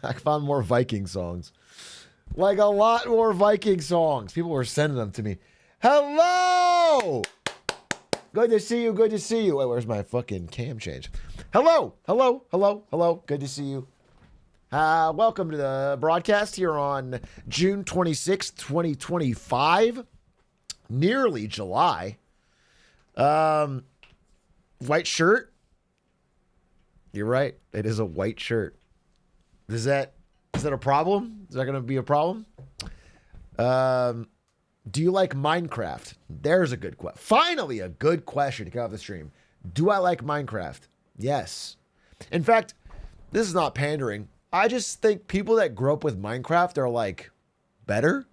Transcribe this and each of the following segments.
I found more Viking songs. Like a lot more Viking songs. People were sending them to me. Hello! Good to see you. Good to see you. Wait, where's my fucking cam change? Hello. Hello. Hello. Hello. Good to see you. Welcome to the broadcast here on June 26th, 2025. Nearly July. White shirt. You're right. It is a white shirt. Is that a problem? Is that going to be a problem? Do you like Minecraft? There's a good question. Finally, a good question to get off the stream. Do I like Minecraft? Yes. In fact, this is not pandering. I just think people that grow up with Minecraft are like better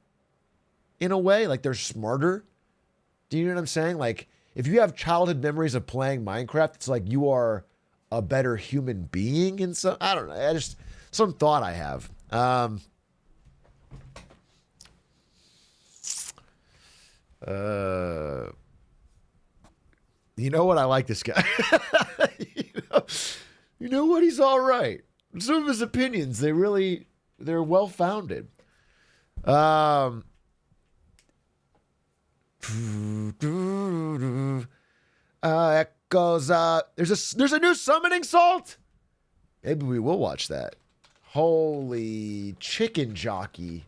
in a way. Like they're smarter. Do you know what I'm saying? Like if you have childhood memories of playing Minecraft, it's like you are a better human being. And so I don't know. Some thought I have. You know what? I like this guy. you know what? He's all right. Some of his opinions, they're well-founded. Echoes. There's a new summoning salt. Maybe we will watch that. Holy chicken jockey.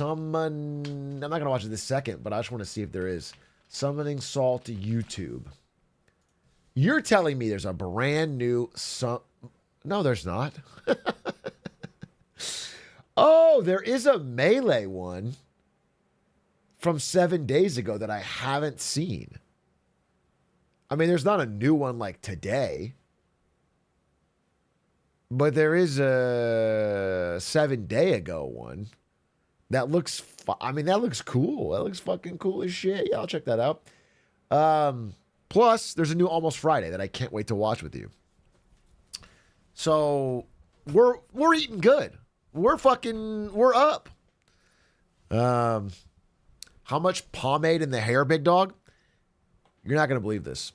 I'm not going to watch it this second, but I just want to see if there is. Summoning Salt YouTube. You're telling me there's a brand new... No, there's not. Oh, there is a Melee one from 7 days ago that I haven't seen. I mean, there's not a new one like today. But there is a 7-day ago one. That looks, that looks cool. That looks fucking cool as shit. Yeah, I'll check that out. Plus, there's a new Almost Friday that I can't wait to watch with you. So, we're eating good. We're up. How much pomade in the hair, big dog? You're not going to believe this,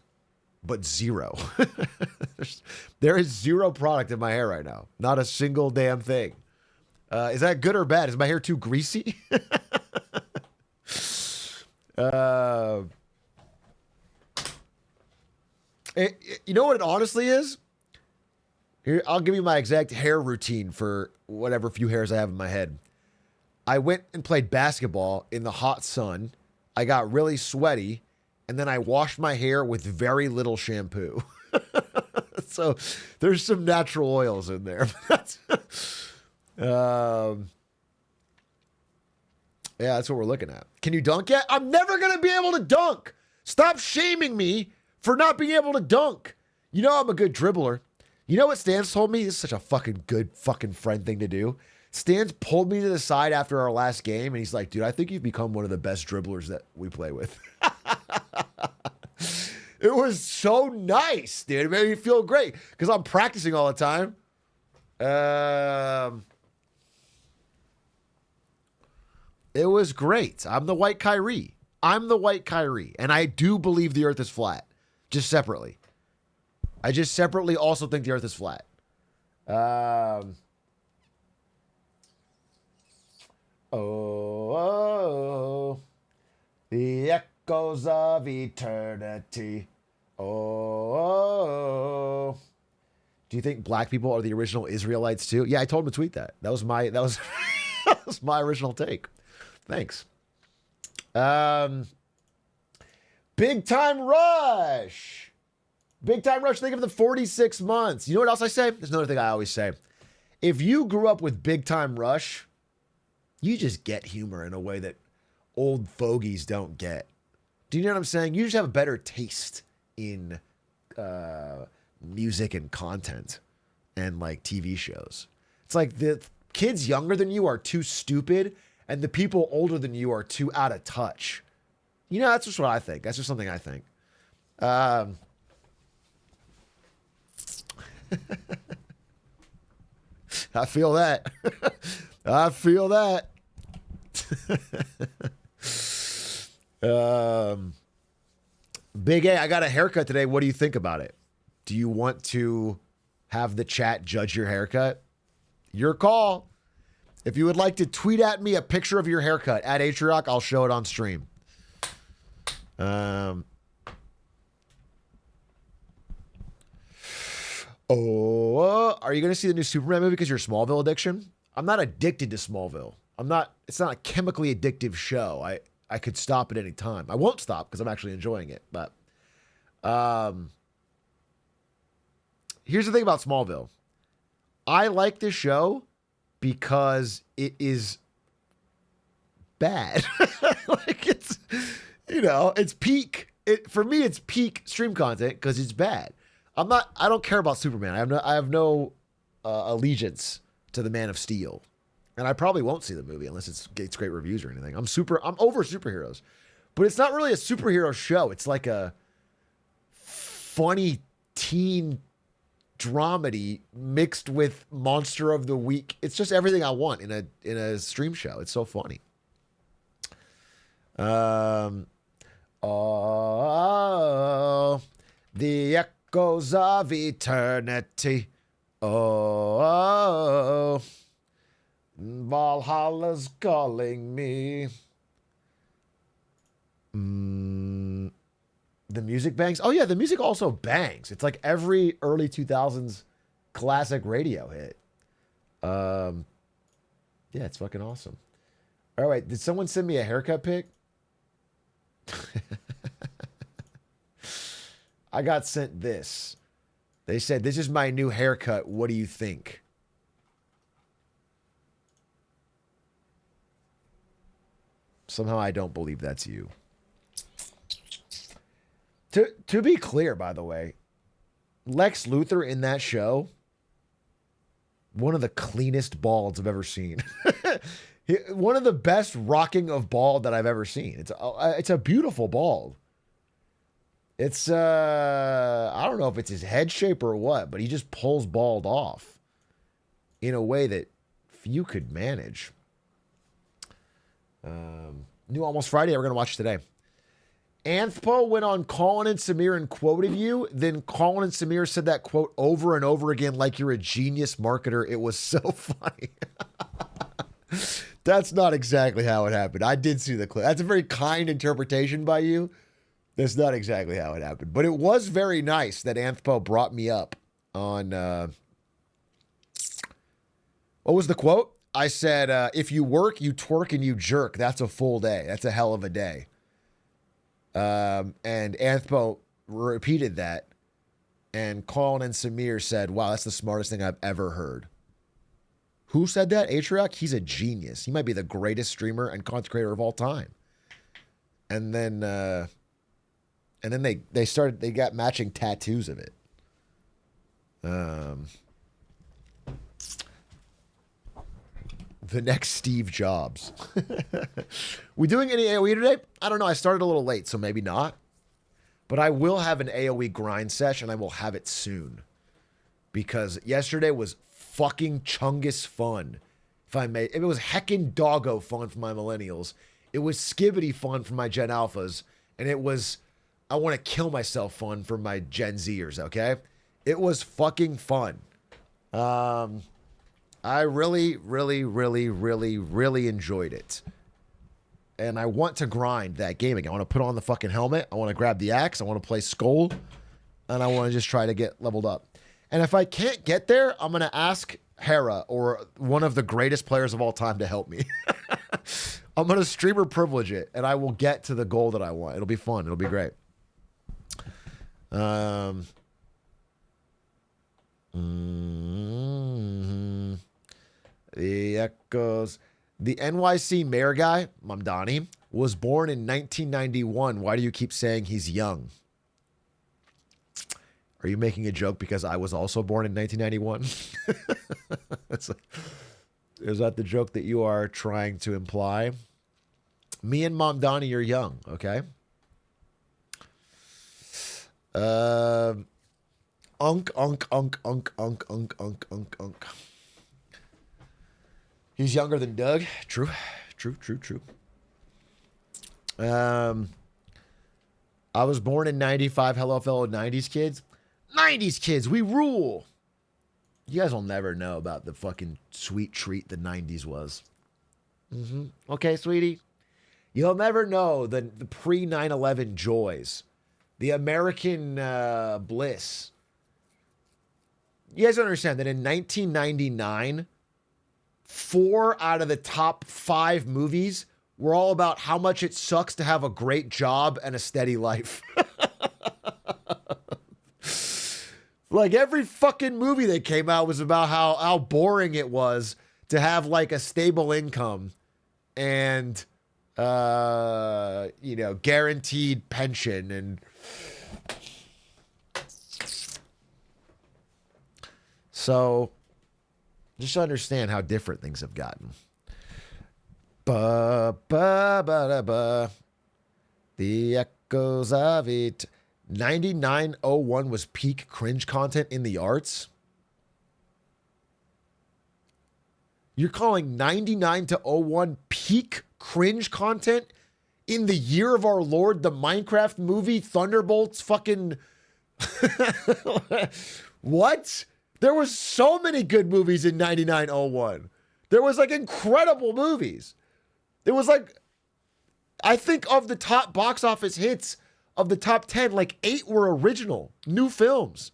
but zero. There is zero product in my hair right now. Not a single damn thing. Is that good or bad? Is my hair too greasy? You know what it honestly is? Here, I'll give you my exact hair routine for whatever few hairs I have in my head. I went and played basketball in the hot sun. I got really sweaty, and then I washed my hair with very little shampoo. So there's some natural oils in there. Yeah, that's what we're looking at. Can you dunk yet? I'm never going to be able to dunk. Stop shaming me for not being able to dunk. You know I'm a good dribbler. You know what Stans told me? This is such a fucking good fucking friend thing to do. Stans pulled me to the side after our last game, and he's like, dude, I think you've become one of the best dribblers that we play with. It was so nice, dude. It made me feel great because I'm practicing all the time. It was great. I'm the white Kyrie. And I do believe the earth is flat. Just separately. I just separately also think the earth is flat. The echoes of eternity. Do you think black people are the original Israelites too? Yeah, I told him to tweet that. That was that was my original take. Thanks. Big Time Rush. Big Time Rush, think of the 46 months. You know what else I say? There's another thing I always say. If you grew up with Big Time Rush, you just get humor in a way that old fogies don't get. Do you know what I'm saying? You just have a better taste in music and content and like TV shows. It's like the kids younger than you are too stupid and the people older than you are too out of touch. You know, that's just what I think. That's just something I think. I feel that. I feel that. Big A, I got a haircut today. What do you think about it? Do you want to have the chat judge your haircut? Your call. If you would like to tweet at me a picture of your haircut at Atrioc, I'll show it on stream. Are you going to see the new Superman movie because of your Smallville addiction? I'm not addicted to Smallville. It's not a chemically addictive show. I could stop at any time. I won't stop because I'm actually enjoying it. But here's the thing about Smallville. I like this show because it is bad. Like it's peak. For me, it's peak stream content because it's bad. I don't care about Superman. I have no allegiance to the Man of Steel. And I probably won't see the movie unless it gets great reviews or anything. I'm over superheroes. But it's not really a superhero show. It's like a funny teen dramedy mixed with Monster of the Week. It's just everything I want in a stream show. It's so funny. The echoes of eternity. Valhalla's calling me. The music bangs. Oh yeah, the music also bangs. It's like every early 2000s classic radio hit. Yeah, it's fucking awesome. All right, did someone send me a haircut pic? I got sent this. They said, "This is my new haircut. What do you think?" Somehow I don't believe that's you. To be clear, by the way, Lex Luthor in that show, one of the cleanest balds I've ever seen. One of the best rocking of bald that I've ever seen. It's a beautiful bald. It's I don't know if it's his head shape or what, but he just pulls bald off in a way that few could manage. New Almost Friday, we're gonna watch today. Anthpo went on Colin and Samir and quoted you. Then Colin and Samir said that quote over and over again like you're a genius marketer. It was so funny. That's not exactly how it happened. I did see the clip. That's a very kind interpretation by you. That's not exactly how it happened. But it was very nice that Anthpo brought me up on... what was the quote? I said, if you work, you twerk, and you jerk. That's a full day. That's a hell of a day. And Anthpo repeated that. And Colin and Samir said, wow, that's the smartest thing I've ever heard. Who said that? Atrioc? He's a genius. He might be the greatest streamer and content creator of all time. And then they got matching tattoos of it. The next Steve Jobs. We doing any AoE today? I don't know. I started a little late, so maybe not. But I will have an AoE grind session. I will have it soon. Because yesterday was fucking chungus fun. If it was heckin' doggo fun for my millennials. It was skibbity fun for my Gen Alphas. And it was I want to kill myself fun for my Gen Zers, okay? It was fucking fun. I really, really, really, really, really enjoyed it. And I want to grind that game again. I want to put on the fucking helmet. I want to grab the axe. I want to play Skull. And I want to just try to get leveled up. And if I can't get there, I'm going to ask Hera or one of the greatest players of all time to help me. I'm going to streamer privilege it. And I will get to the goal that I want. It'll be fun. It'll be great. The echoes. The NYC mayor guy, Mamdani, was born in 1991. Why do you keep saying he's young? Are you making a joke because I was also born in 1991? Is that the joke that you are trying to imply? Me and Mamdani are young, okay? Unk. He's younger than Doug. True. I was born in 95. Hello, fellow 90s kids. 90s kids, we rule. You guys will never know about the fucking sweet treat the 90s was. Okay, sweetie? You'll never know the pre 9/11 joys, the American bliss. You guys understand that in 1999, 4 out of the top 5 movies were all about how much it sucks to have a great job and a steady life. Like every fucking movie that came out was about how boring it was to have like a stable income and guaranteed pension and so just understand how different things have gotten. Ba ba ba da ba. The echoes of it. 9901 was peak cringe content in the arts. You're calling 99 to 01 peak cringe content in the year of our Lord, the Minecraft movie, Thunderbolts, fucking... What? There was so many good movies in 9901. There was like incredible movies. There was like, I think of the top box office hits of the top 10, like 8 were original, new films.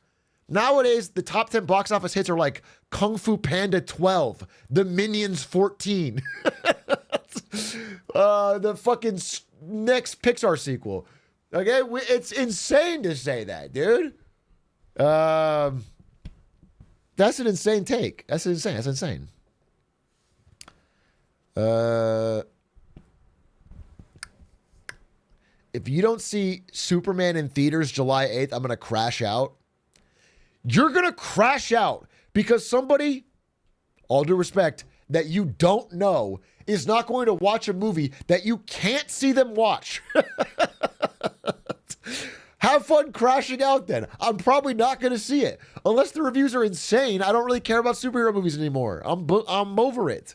Nowadays, the top 10 box office hits are like Kung Fu Panda 12, The Minions 14, the fucking next Pixar sequel. Okay, it's insane to say that, dude. That's an insane take. That's insane. If you don't see Superman in theaters July 8th, I'm going to crash out. You're going to crash out because somebody, all due respect, that you don't know is not going to watch a movie that you can't see them watch. Have fun crashing out then. I'm probably not going to see it. Unless the reviews are insane, I don't really care about superhero movies anymore. I'm over it.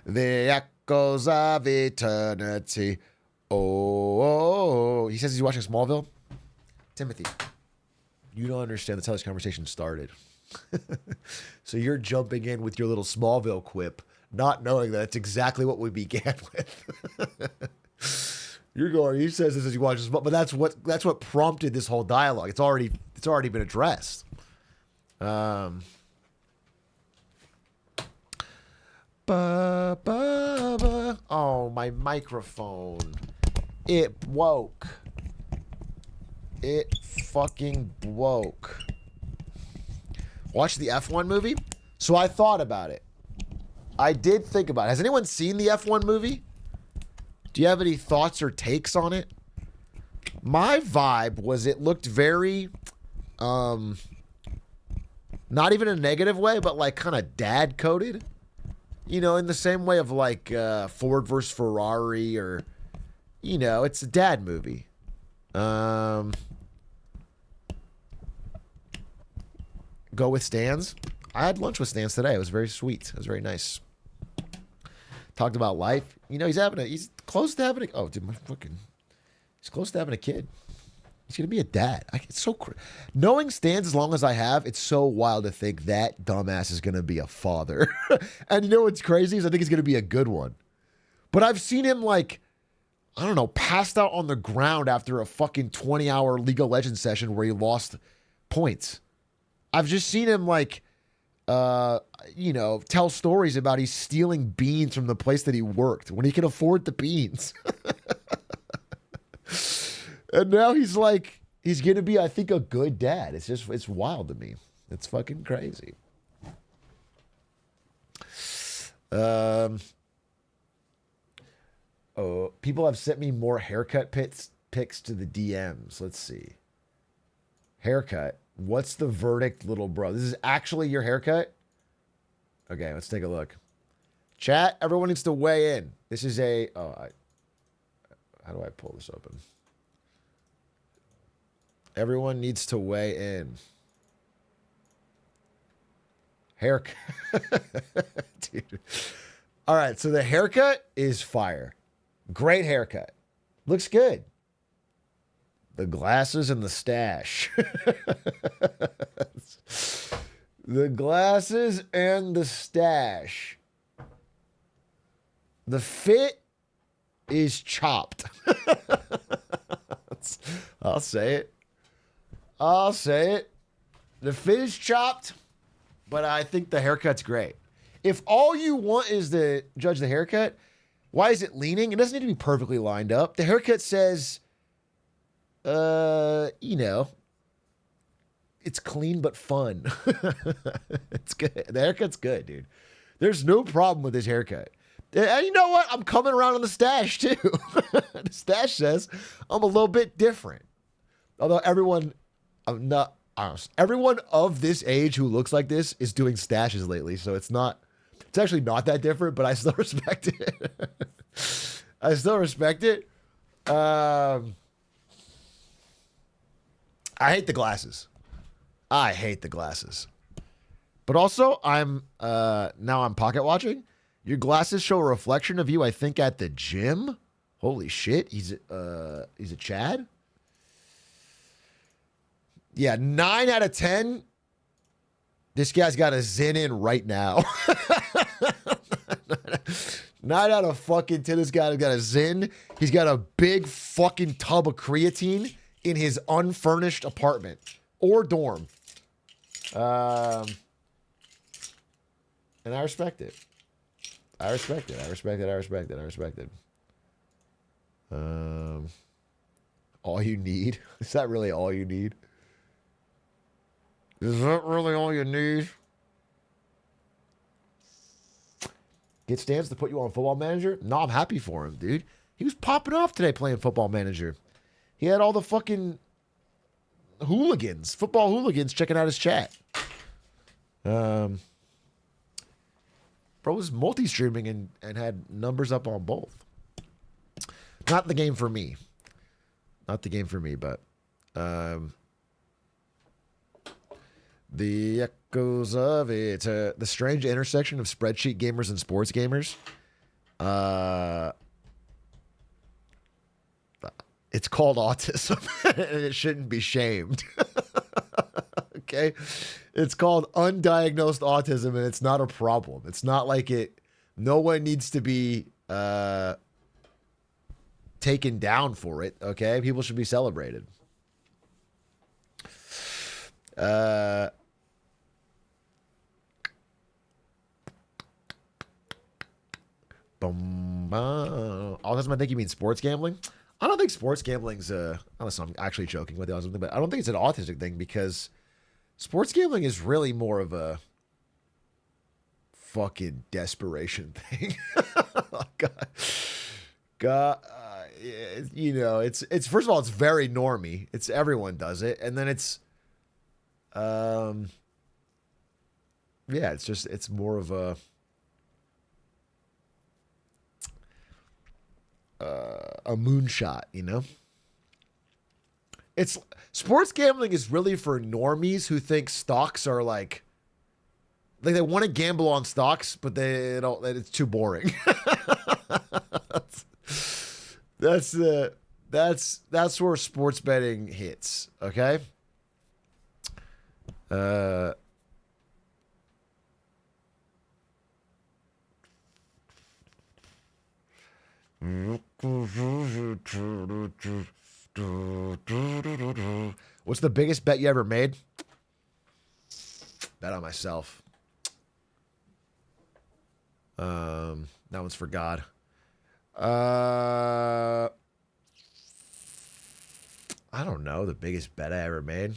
The echoes of eternity. Oh, he says he's watching Smallville. Timothy, you don't understand. That's how this conversation started. So you're jumping in with your little Smallville quip, not knowing that that's exactly what we began with. You're going. He says this as he watches, but that's what prompted this whole dialogue. It's already been addressed. Oh, my microphone. It woke. It fucking woke. Watch the F1 movie? So I thought about it. I did think about it. Has anyone seen the F1 movie? Do you have any thoughts or takes on it? My vibe was it looked very, not even a negative way, but like kind of dad coded. You know, in the same way of like Ford versus Ferrari or, you know, it's a dad movie. Go with Stans. I had lunch with Stans today. It was very sweet. It was very nice. Talked about life. You know, he's close to having he's close to having a kid. He's going to be a dad. It's so knowing Stans as long as I have, it's so wild to think that dumbass is going to be a father. And you know what's crazy is I think he's going to be a good one. But I've seen him like, I don't know, passed out on the ground after a fucking 20-hour League of Legends session where he lost points. I've just seen him like, tell stories about he's stealing beans from the place that he worked when he can afford the beans. And now he's going to be, I think, a good dad. It's wild to me. It's fucking crazy. People have sent me more haircut pics to the DMs. Let's see. Haircut. What's the verdict, little bro? This is actually your haircut? Okay, let's take a look. Chat, everyone needs to weigh in. This is how do I pull this open? Everyone needs to weigh in. Haircut. Dude. All right, so the haircut is fire. Great haircut. Looks good. The glasses and the stash. The glasses and the stash. The fit is chopped. I'll say it. I'll say it. The fit is chopped, but I think the haircut's great. If all you want is to judge the haircut, why is it leaning? It doesn't need to be perfectly lined up. The haircut says, you know, it's clean but fun. It's good. The haircut's good, dude. There's no problem with this haircut. And you know what? I'm coming around on the stash, too. The stash says I'm a little bit different. Although everyone of this age who looks like this is doing stashes lately, so it's actually not that different, but I still respect it. I still respect it. I hate the glasses. I hate the glasses. But also, I'm pocket watching. Your glasses show a reflection of you, I think, at the gym. Holy shit. He's a Chad. Yeah, 9 out of 10. This guy's got a Zen in right now. 9 out of fucking 10. This guy's got a Zen. He's got a big fucking tub of creatine in his unfurnished apartment or dorm. And I respect it. I respect it. All you need? Is that really all you need? Is that really all you need? Get Stans to put you on Football Manager? No, I'm happy for him, dude. He was popping off today playing Football Manager. He had all the fucking football hooligans checking out his chat. Bro was multi-streaming and had numbers up on both. Not the game for me. But the echoes of it. The strange intersection of spreadsheet gamers and sports gamers. It's called autism, and it shouldn't be shamed. Okay? It's called undiagnosed autism, and it's not a problem. It's not like it. No one needs to be taken down for it, okay? People should be celebrated. Autism, I think you mean sports gambling. I don't think sports gambling's unless I'm actually joking with you or something, but I don't think it's an autistic thing because sports gambling is really more of a fucking desperation thing. Oh, God, you know, it's first of all, it's very normy. It's everyone does it, and then it's, yeah, it's more of a moonshot, you know. It's sports gambling is really for normies who think stocks are like they want to gamble on stocks, but they don't. It's too boring. That's where sports betting hits. Okay. What's the biggest bet you ever made? Bet on myself. That one's for God. I don't know the biggest bet I ever made.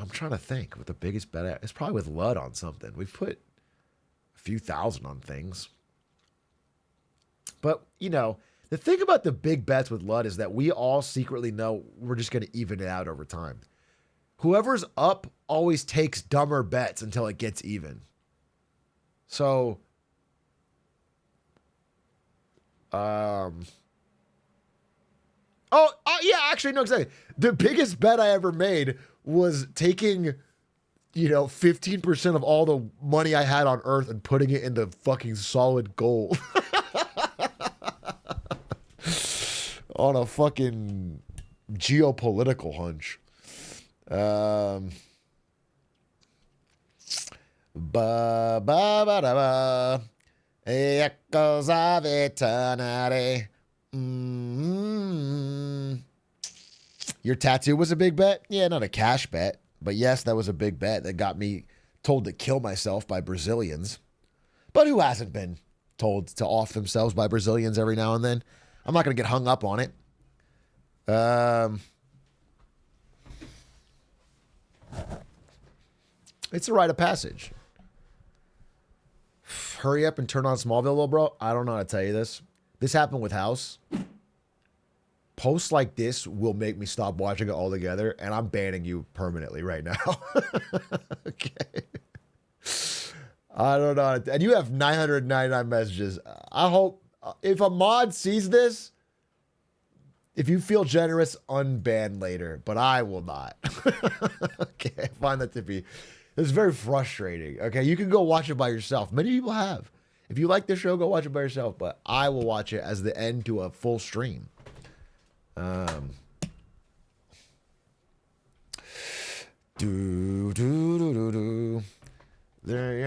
I'm trying to think what the biggest bet it's probably with Lud on something. We've put a few thousand on things. But, you know, the thing about the big bets with Lud is that we all secretly know we're just going to even it out over time. Whoever's up always takes dumber bets until it gets even. So, yeah, actually, no, exactly. The biggest bet I ever made was taking 15% of all the money I had on Earth and putting it into fucking solid gold. On a fucking geopolitical hunch. Ba ba ba da ba. Echoes of eternity. Your tattoo was a big bet? Yeah, not a cash bet. But yes, that was a big bet that got me told to kill myself by Brazilians. But who hasn't been told to off themselves by Brazilians every now and then? I'm not going to get hung up on it. It's a rite of passage. Hurry up and turn on Smallville, little bro. I don't know how to tell you this. This happened with House. Posts like this will make me stop watching it altogether, and I'm banning you permanently right now. Okay. I don't know. And you have 999 messages. I hope if a mod sees this, if you feel generous, unban later, but I will not. Okay, I find that to be, it's very frustrating. Okay, you can go watch it by yourself. Many people have. If you like this show, go watch it by yourself, but I will watch it as the end to a full stream. There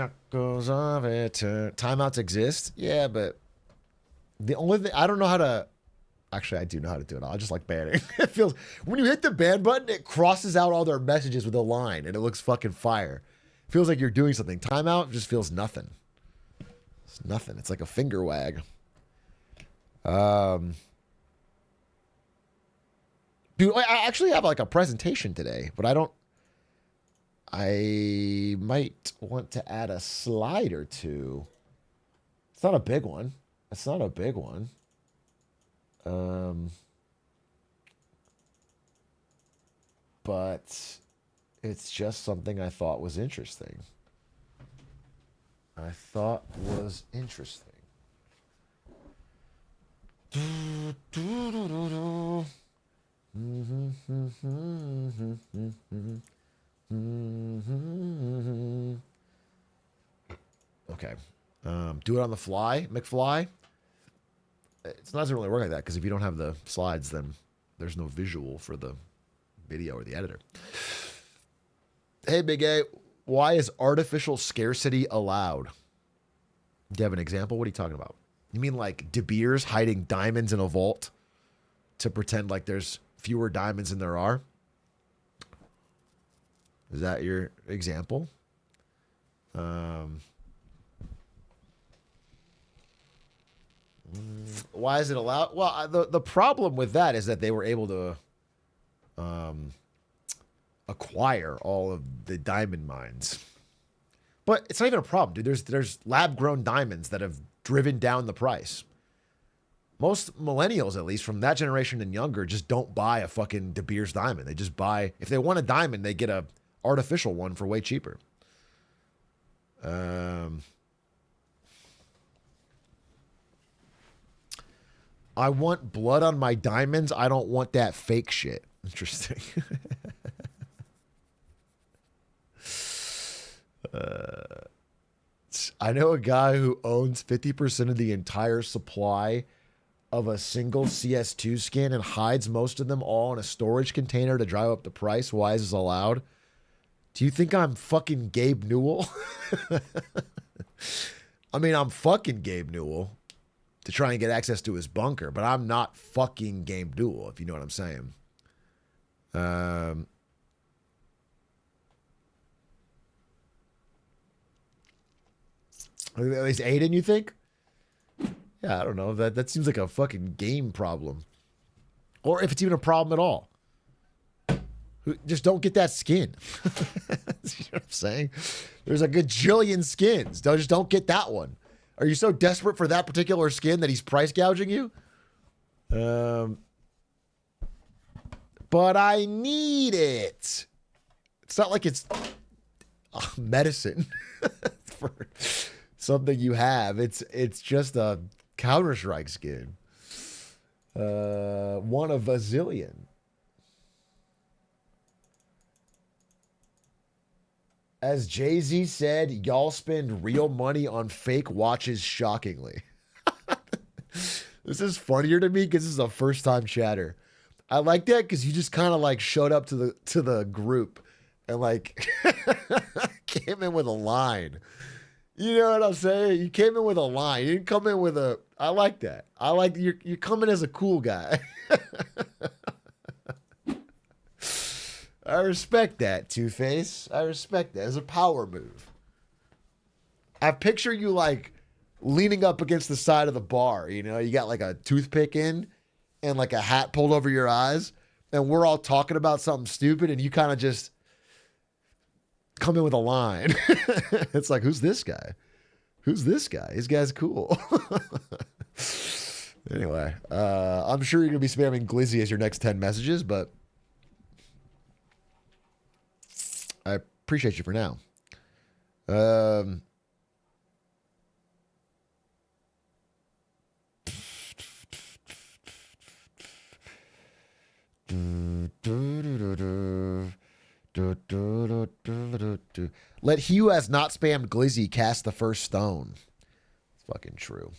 echoes of it. Timeouts exist? Yeah, but the only thing, I don't know how to, actually, I do know how to do it. I just like banning. It feels, when you hit the ban button, it crosses out all their messages with a line, and it looks fucking fire. It feels like you're doing something. Timeout just feels nothing. It's nothing. It's like a finger wag. Dude, I actually have like a presentation today, but I might want to add a slide or two. It's not a big one. It's not a big one. But it's just something I thought was interesting. Okay. Do it on the fly, McFly. It doesn't really work like that because if you don't have the slides, then there's no visual for the video or the editor. Hey, Big A, why is artificial scarcity allowed? Do you have an example? What are you talking about? You mean like De Beers hiding diamonds in a vault to pretend like there's fewer diamonds than there are? Is that your example? Why is it allowed? Well, the problem with that is that they were able to acquire all of the diamond mines. But it's not even a problem, dude. There's lab-grown diamonds that have driven down the price. Most millennials, at least, from that generation and younger, just don't buy a fucking De Beers diamond. They just buy, if they want a diamond, they get a artificial one for way cheaper. I want blood on my diamonds. I don't want that fake shit. Interesting. I know a guy who owns 50% of the entire supply of a single CS2 skin and hides most of them all in a storage container to drive up the price. Why is this allowed? Do you think I'm fucking Gabe Newell? I mean, I'm fucking Gabe Newell to try and get access to his bunker, but I'm not fucking Gabe Newell, if you know what I'm saying. At least Aiden, you think? Yeah, I don't know. That seems like a fucking game problem. Or if it's even a problem at all. Just don't get that skin. You know what I'm saying? There's a gajillion skins. Just don't get that one. Are you so desperate for that particular skin that he's price gouging you? But I need it. It's not like it's medicine for something you have. It's just a Counter-Strike skin. One of a zillion. As Jay-Z said, y'all spend real money on fake watches shockingly. This is funnier to me because this is a first time chatter. I like that because you just kind of like showed up to the group and like came in with a line. You know what I'm saying? You came in with a line. You didn't come in with a. I like that. I like you're coming as a cool guy. I respect that, Two-Face. I respect that. It's a power move. I picture you like leaning up against the side of the bar. You know, you got like a toothpick in and like a hat pulled over your eyes, and we're all talking about something stupid, and you kind of just come in with a line. It's like, who's this guy? Who's this guy? This guy's cool. Anyway, I'm sure you're going to be spamming Glizzy as your next 10 messages, but I appreciate you for now. Let he who has not spammed Glizzy cast the first stone. It's fucking true.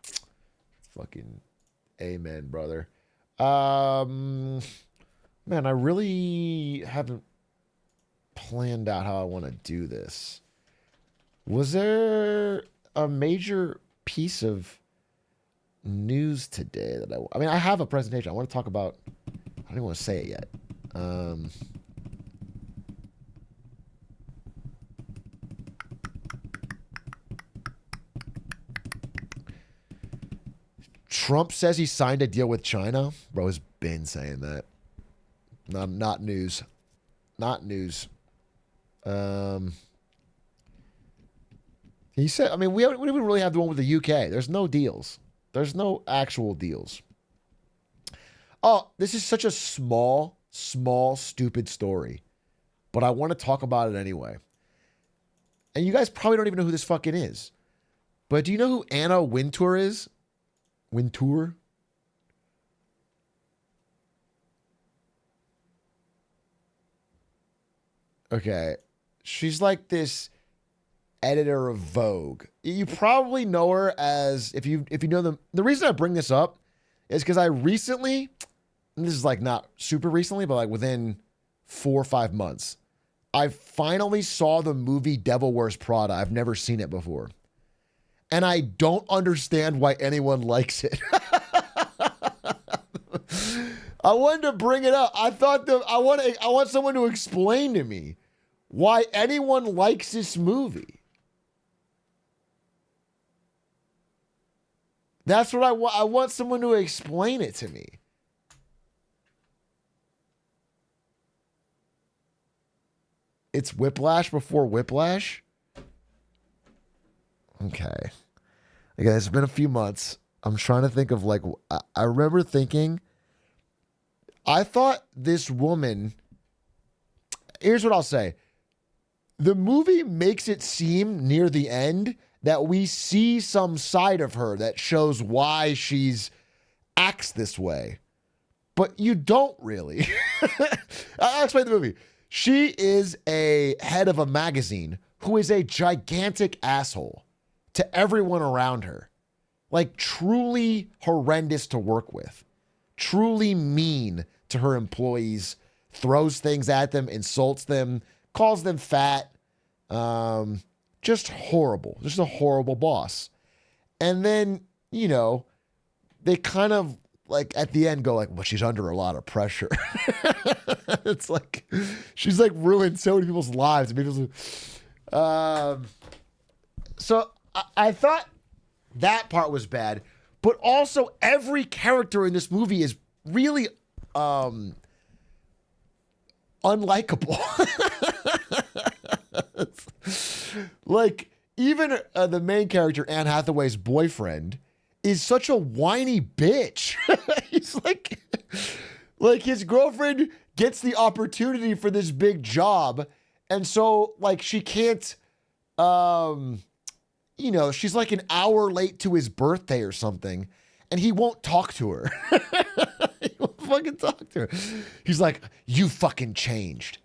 It's fucking amen, brother. Man, I really haven't planned out how I want to do this. Was there a major piece of news today that I mean, I have a presentation. I want to talk about. I don't even want to say it yet. Trump says he signed a deal with China. Bro has been saying that. Not news. Not news. He said, I mean, we don't even really have the one with the UK. There's no deals. There's no actual deals. Oh, this is such a small, stupid story. But I want to talk about it anyway. And you guys probably don't even know who this fucking is. But do you know who Anna Wintour is? Wintour? Okay. She's like this editor of Vogue. You probably know her as, if you know them. The reason I bring this up is because I recently, and this is like not super recently, but like within 4 or 5 months, I finally saw the movie Devil Wears Prada. I've never seen it before. And I don't understand why anyone likes it. I wanted to bring it up. I thought that I want someone to explain to me why anyone likes this movie. That's what I want. I want someone to explain it to me. It's Whiplash before Whiplash? Okay. Again, it's been a few months. I'm trying to think of like, I remember thinking, I thought this woman, here's what I'll say. The movie makes it seem near the end that we see some side of her that shows why she's acts this way. But you don't really. I'll explain the movie. She is a head of a magazine who is a gigantic asshole to everyone around her. Like truly horrendous to work with. Truly mean to her employees. Throws things at them, insults them, calls them fat. Just horrible. Just a horrible boss. And then, you know, they kind of like at the end go like, well, she's under a lot of pressure. It's like, she's like ruined so many people's lives. So I thought that part was bad, but also every character in this movie is really unlikable. Like even the main character, Anne Hathaway's boyfriend, is such a whiny bitch. He's like his girlfriend gets the opportunity for this big job, and so like she can't, you know, she's like an hour late to his birthday or something, and he won't talk to her. He won't fucking talk to her. He's like, you fucking changed.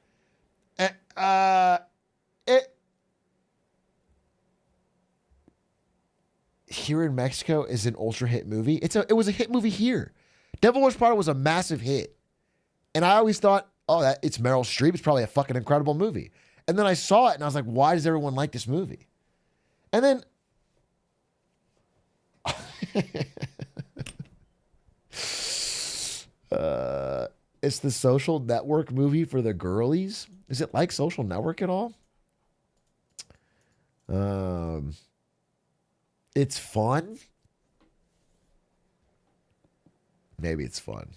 here in Mexico is an ultra hit movie. It was a hit movie here. Devil Wears Prada was a massive hit. And I always thought, oh, it's Meryl Streep. It's probably a fucking incredible movie. And then I saw it and I was like, why does everyone like this movie? And then it's the Social Network movie for the girlies. Is it like Social Network at all? It's fun. Maybe it's fun.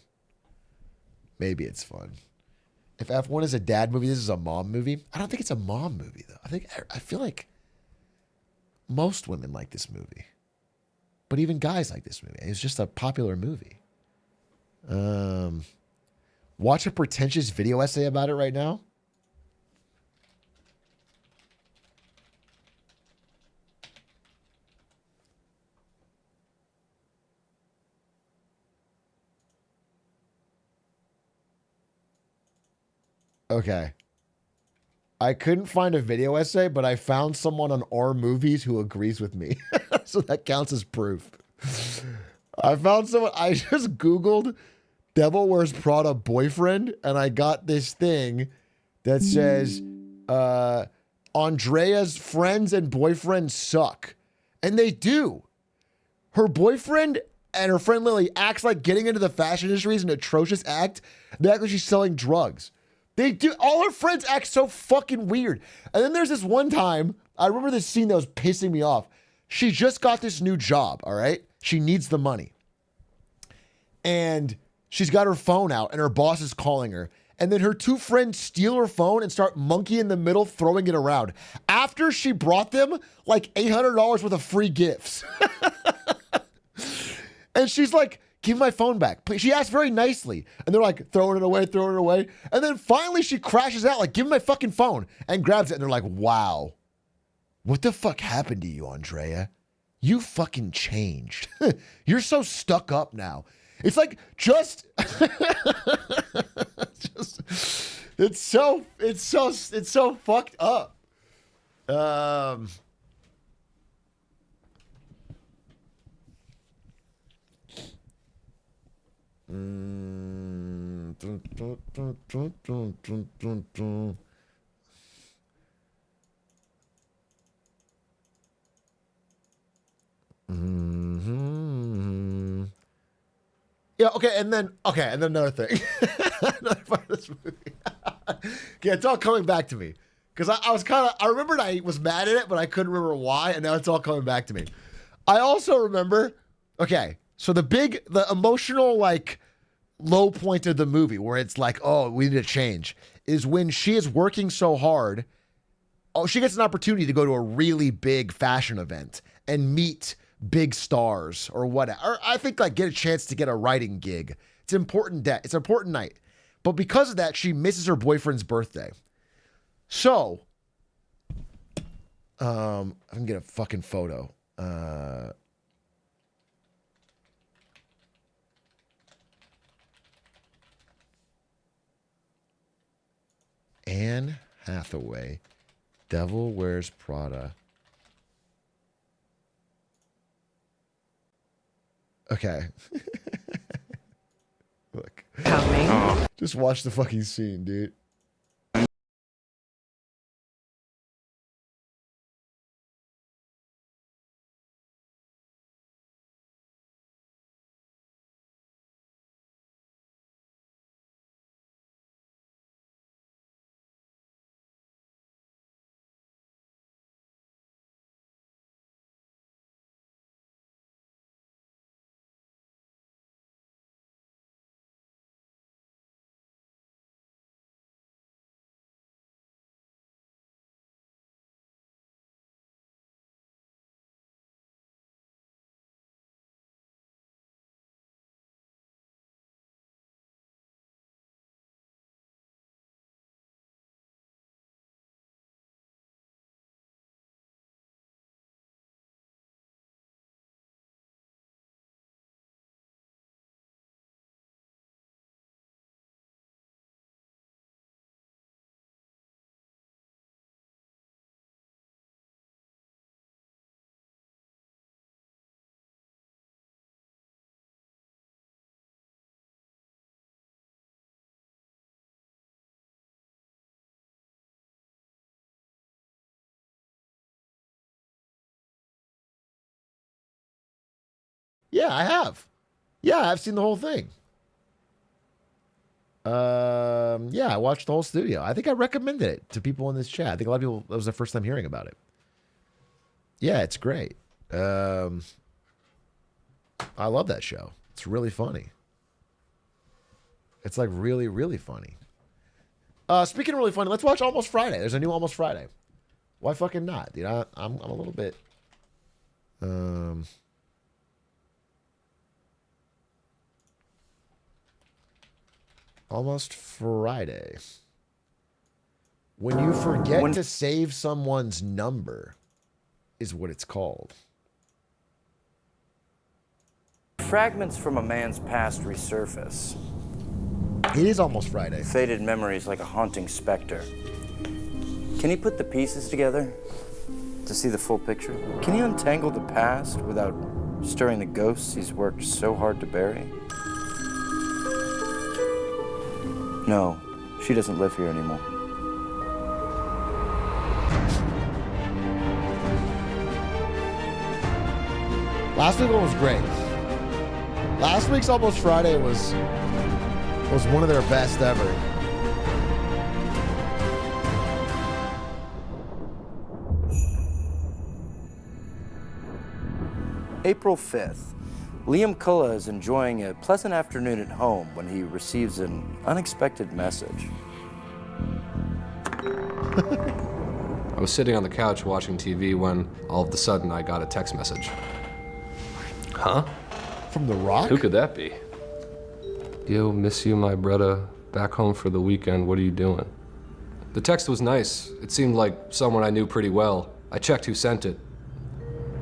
Maybe it's fun. If F1 is a dad movie, this is a mom movie. I don't think it's a mom movie though. I feel like most women like this movie, but even guys like this movie. It's just a popular movie. Watch a pretentious video essay about it right now. Okay. I couldn't find a video essay, but I found someone on R Movies who agrees with me. So that counts as proof. I found someone, I just Googled Devil Wears Prada boyfriend, and I got this thing that says, Andrea's friends and boyfriend suck. And they do. Her boyfriend and her friend Lily acts like getting into the fashion industry is an atrocious act. They act like she's selling drugs. They do. All her friends act so fucking weird. And then there's this one time, I remember this scene that was pissing me off. She just got this new job, all right? She needs the money. And she's got her phone out and her boss is calling her. And then her two friends steal her phone and start monkeying in the middle, throwing it around. After she brought them like $800 worth of free gifts. And she's like, give me my phone back. Please. She asked very nicely. And they're like, throwing it away. And then finally she crashes out, like, give me my fucking phone. And grabs it. And they're like, wow. What the fuck happened to you, Andrea? You fucking changed. You're so stuck up now. It's like, just it's so fucked up. Yeah, okay, and then another thing. Another part of this movie. Okay, it's all coming back to me. Because I remembered I was mad at it, but I couldn't remember why, and now it's all coming back to me. I also remember, okay, so the emotional, like, low point of the movie where it's like, oh, we need to change, is when she is working so hard. Oh, she gets an opportunity to go to a really big fashion event and meet big stars or whatever. Or I think like get a chance to get a writing gig. It's important it's an important night. But because of that, she misses her boyfriend's birthday. So, I can get a fucking photo. Anne Hathaway, Devil Wears Prada. Okay. Look. Just watch the fucking scene, dude. Yeah, I have. Yeah, I've seen the whole thing. Yeah, I watched the whole studio. I think I recommended it to people in this chat. I think a lot of people, that was their first time hearing about it. Yeah, it's great. I love that show. It's really funny. It's like really, really funny. Speaking of really funny, let's watch Almost Friday. There's a new Almost Friday. Why fucking not, dude? I'm a little bit. Almost Friday. When you forget to save someone's number is what it's called. Fragments from a man's past resurface. It is Almost Friday. Faded memories like a haunting specter. Can he put the pieces together to see the full picture? Can he untangle the past without stirring the ghosts he's worked so hard to bury? No, she doesn't live here anymore. Last week one was great. Last week's Almost Friday was one of their best ever. April 5th. Liam Cullen is enjoying a pleasant afternoon at home when he receives an unexpected message. I was sitting on the couch watching TV when all of a sudden I got a text message. Huh? From The Rock? Who could that be? Yo, miss you, my brother. Back home for the weekend. What are you doing? The text was nice. It seemed like someone I knew pretty well. I checked who sent it.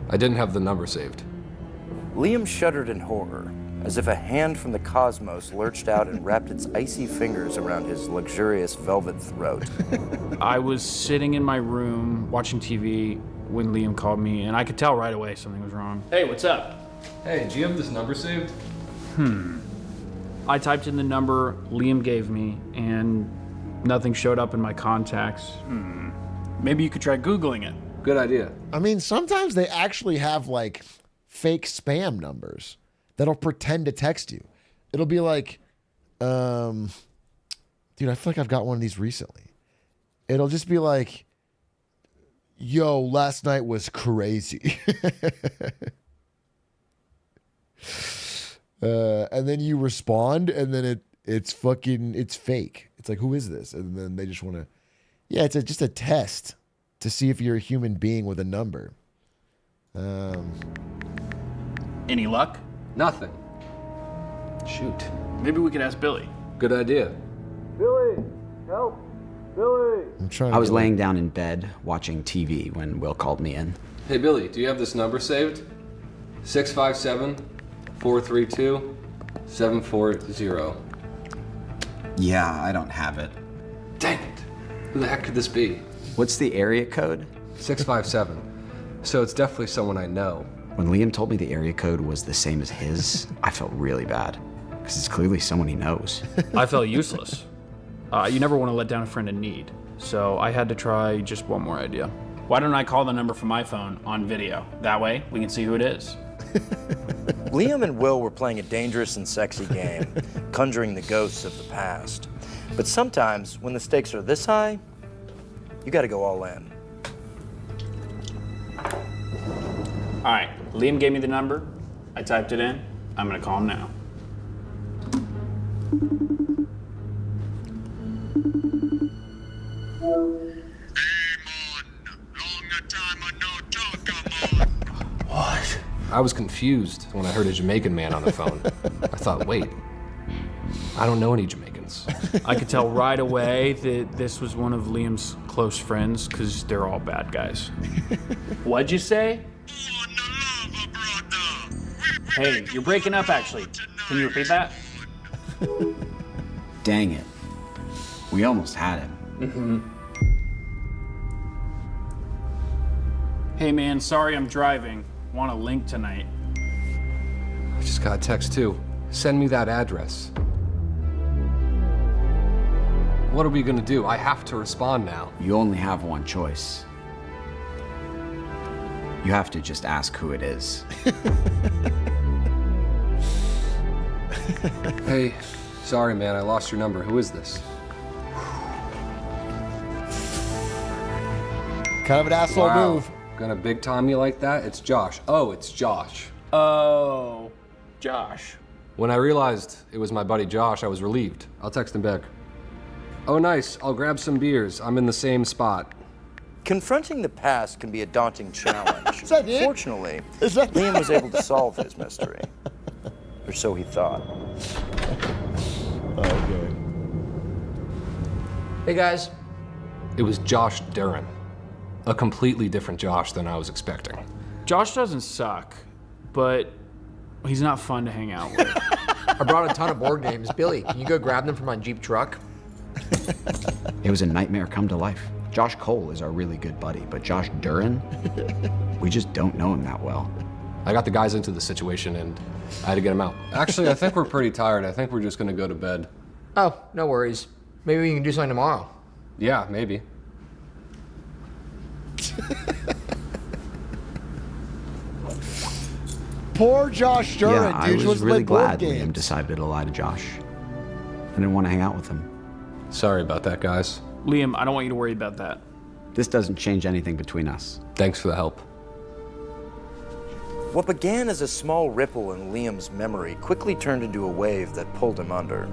I didn't have the number saved. Liam shuddered in horror, as if a hand from the cosmos lurched out and wrapped its icy fingers around his luxurious velvet throat. I was sitting in my room watching TV when Liam called me, and I could tell right away something was wrong. Hey, what's up? Hey, do you have this number saved? I typed in the number Liam gave me, and nothing showed up in my contacts. Maybe you could try Googling it. Good idea. I mean, sometimes they actually have like fake spam numbers that'll pretend to text you. It'll be like, dude, I feel like I've got one of these recently. It'll just be like, yo, last night was crazy. And then you respond, and then it's fake. It's like, who is this? And then they just want to, yeah, it's just a test to see if you're a human being with a number. Any luck? Nothing. Shoot. Maybe we could ask Billy. Good idea. Billy, help! Billy! I'm trying. I was laying down in bed watching TV when Will called me in. Hey, Billy, do you have this number saved? 657-432-740. Yeah, I don't have it. Dang it. Who the heck could this be? What's the area code? 657. So it's definitely someone I know. When Liam told me the area code was the same as his, I felt really bad. Because it's clearly someone he knows. I felt useless. You never want to let down a friend in need, so I had to try just one more idea. Why don't I call the number from my phone on video? That way, we can see who it is. Liam and Will were playing a dangerous and sexy game, conjuring the ghosts of the past. But sometimes, when the stakes are this high, you gotta go all in. All right, Liam gave me the number. I typed it in. I'm gonna call him now. What? I was confused when I heard a Jamaican man on the phone. I thought, wait, I don't know any Jamaicans. I could tell right away that this was one of Liam's close friends because they're all bad guys. What'd you say? Hey, you're breaking up actually. Can you repeat that? Dang it. We almost had him. Hey man, sorry I'm driving. Want a link tonight? I just got a text too. Send me that address. What are we gonna do? I have to respond now. You only have one choice. You have to just ask who it is. Hey, sorry, man. I lost your number. Who is this? Kind of an asshole move. Gonna big time you like that? It's Josh. Oh, it's Josh. Oh, Josh. When I realized it was my buddy Josh, I was relieved. I'll text him back. Oh, nice. I'll grab some beers. I'm in the same spot. Confronting the past can be a daunting challenge. Is that it? Fortunately, Is that- Liam was able to solve his mystery. Or so he thought. Okay. Hey guys. It was Josh Duran. A completely different Josh than I was expecting. Josh doesn't suck, but he's not fun to hang out with. I brought a ton of board games. Billy, can you go grab them from my Jeep truck? It was a nightmare come to life. Josh Cole is our really good buddy, but Josh Duran, we just don't know him that well. I got the guys into the situation and I had to get them out. Actually, I think we're pretty tired. I think we're just gonna go to bed. Oh, no worries. Maybe we can do something tomorrow. Yeah, maybe. Poor Josh Duran, Yeah, I dude. He was wants to play really board glad games. Liam decided to lie to Josh. I didn't want to hang out with him. Sorry about that, guys. Liam, I don't want you to worry about that. This doesn't change anything between us. Thanks for the help. What began as a small ripple in Liam's memory quickly turned into a wave that pulled him under.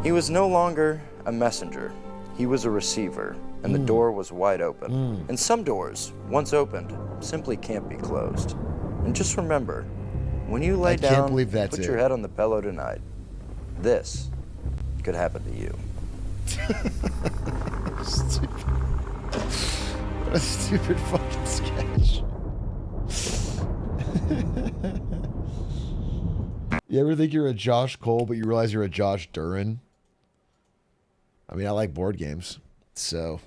He was no longer a messenger. He was a receiver, and the door was wide open. And some doors, once opened, simply can't be closed. And just remember, when you lay I can't down, believe that's put your it. head on the pillow tonight. This could happen to you. What a stupid fucking sketch. You ever think you're a Josh Cole, but you realize you're a Josh Duran? I mean, I like board games, so.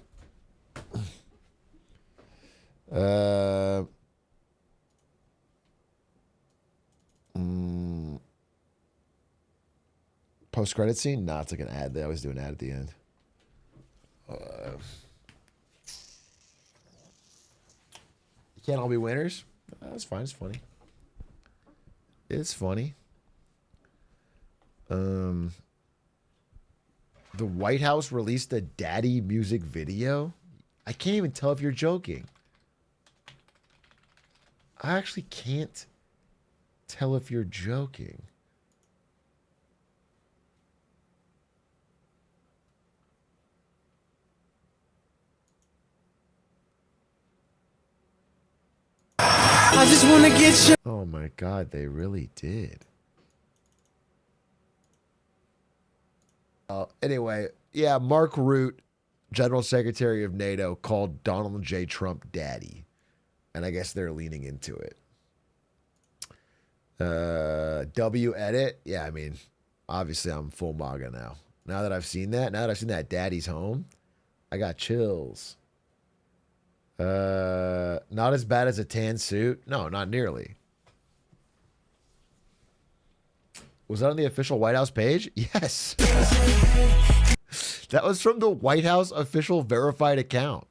Post-credit scene? Nah, it's like an ad. They always do an ad at the end. You can't all be winners? That's fine. It's funny. It's funny. The White House released a daddy music video. I can't even tell if you're joking. I actually can't tell if you're joking. I just wanna get you. Oh my God, they really did. Anyway, yeah, Mark Rutte, General Secretary of NATO, called Donald J. Trump daddy. And I guess they're leaning into it. W edit. Yeah, I mean, obviously I'm full MAGA now. Now that I've seen that daddy's home, I got chills. Not as bad as a tan suit. No, not nearly. Was that on the official White House page? Yes. That was from the White House official verified account.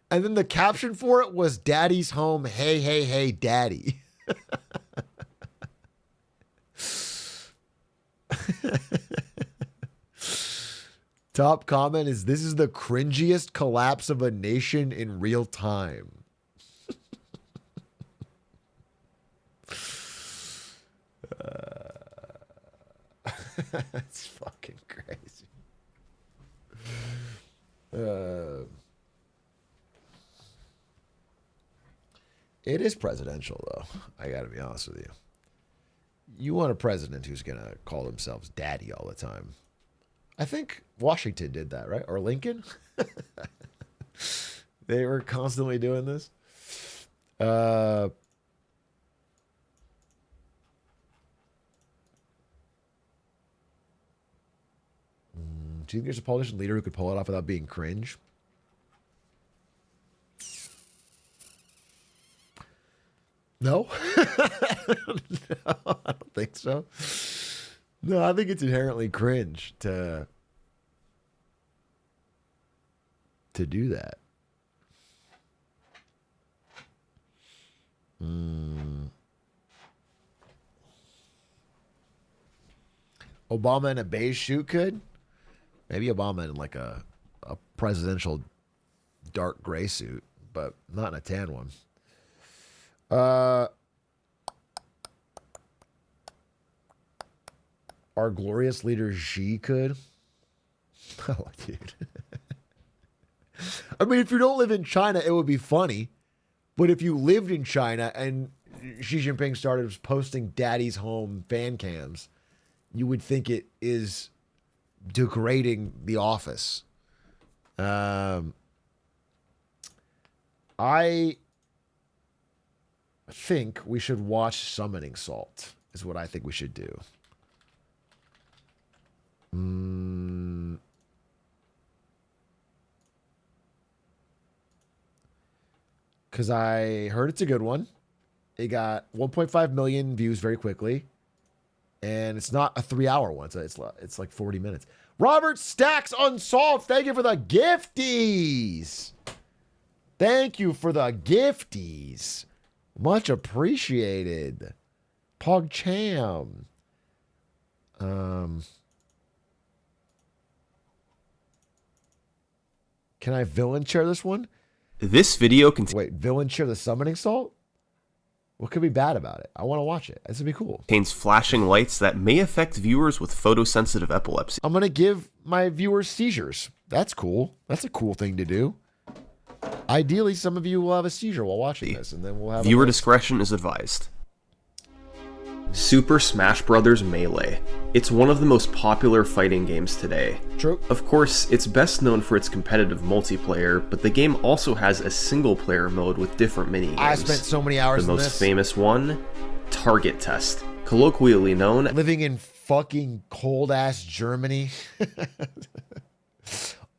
And then the caption for it was Daddy's home. Hey, hey, hey, daddy. Top comment is, this is the cringiest collapse of a nation in real time. That's fucking crazy. It is presidential, though. I got to be honest with you. You want a president who's going to call themselves daddy all the time. I think Washington did that, right? Or Lincoln? They were constantly doing this. Do you think there's a politician leader who could pull it off without being cringe? No? No, I don't think so. No, I think it's inherently cringe to do that. Obama in a beige suit could. Maybe Obama in like a presidential dark gray suit, but not in a tan one. Our glorious leader Xi could. Oh, dude. I mean, if you don't live in China, it would be funny. But if you lived in China and Xi Jinping started posting daddy's home fan cams, you would think it is degrading the office. I think we should watch Summoning Salt, is what I think we should do. Because I heard it's a good one. It got 1.5 million views very quickly. And it's not a 3-hour one. It's like 40 minutes. Robert Stacks Unsolved, thank you for the gifties. Thank you for the gifties. Much appreciated. PogCham. Can I villain share this one? This video contains Wait, villain share the Summoning Salt? What could be bad about it? I want to watch it. This would be cool. flashing lights that may affect viewers with photosensitive epilepsy. I'm going to give my viewers seizures. That's cool. That's a cool thing to do. Ideally, some of you will have a seizure while watching this, and then we'll have Viewer discretion is advised. Super Smash Bros. Melee. It's one of the most popular fighting games today. True. Of course, it's best known for its competitive multiplayer, but the game also has a single-player mode with different minigames. I spent so many hours The in most this. famous one, Target Test, colloquially known Living in fucking cold-ass Germany.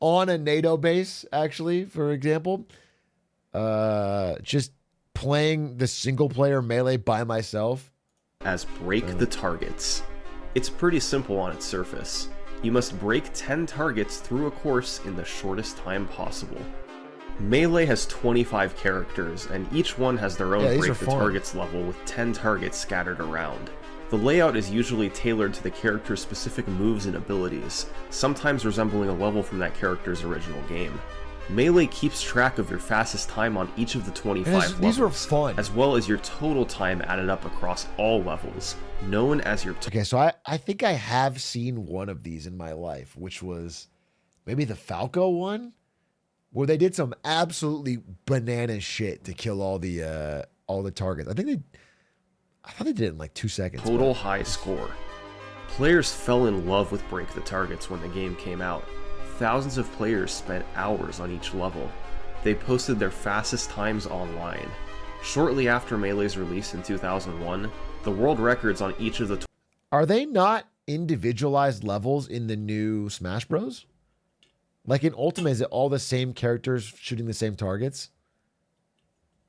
On a NATO base, actually, for example. Just playing the single-player Melee by myself. as Break the Targets. It's pretty simple on its surface. You must break 10 targets through a course in the shortest time possible. Melee has 25 characters, and each one has their own Break the Targets level with 10 targets scattered around. The layout is usually tailored to the character's specific moves and abilities, sometimes resembling a level from that character's original game. Melee keeps track of your fastest time on each of the 25 levels, these were fun. as well as your total time added up across all levels, known as your Okay, so I think I have seen one of these in my life, which was maybe the Falco one, where they did some absolutely banana shit to kill all the targets. I thought they did it in like 2 seconds. total high score. Players fell in love with Break the Targets when the game came out. Thousands of players spent hours on each level. They posted their fastest times online. Shortly after Melee's release in 2001, the world records on each of the Are they not individualized levels in the new Smash Bros? Like in Ultimate, is it all the same characters shooting the same targets?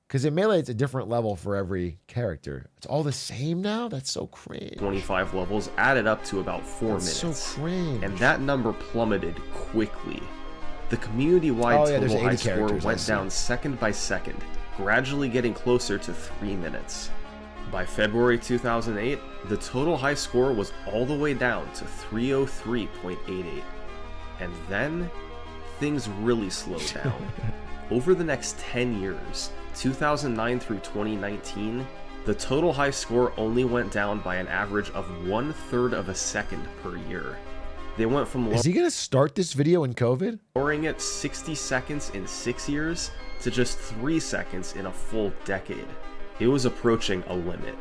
Because in Melee, it's a different level for every character. It's all the same now? That's so cringe. 25 levels added up to about 4 That's minutes. so cringe. And that number plummeted quickly. The community-wide there's total 80 high score characters, I went see. down second by second, gradually getting closer to 3 minutes. By February 2008, the total high score was all the way down to 303.88. And then, things really slowed down. Over the next 10 years, 2009 through 2019, the total high score only went down by an average of 1/3 of a second per year. They went from Is he going to start this video in COVID? lowering it 60 seconds in 6 years to just 3 seconds in a full decade. It was approaching a limit.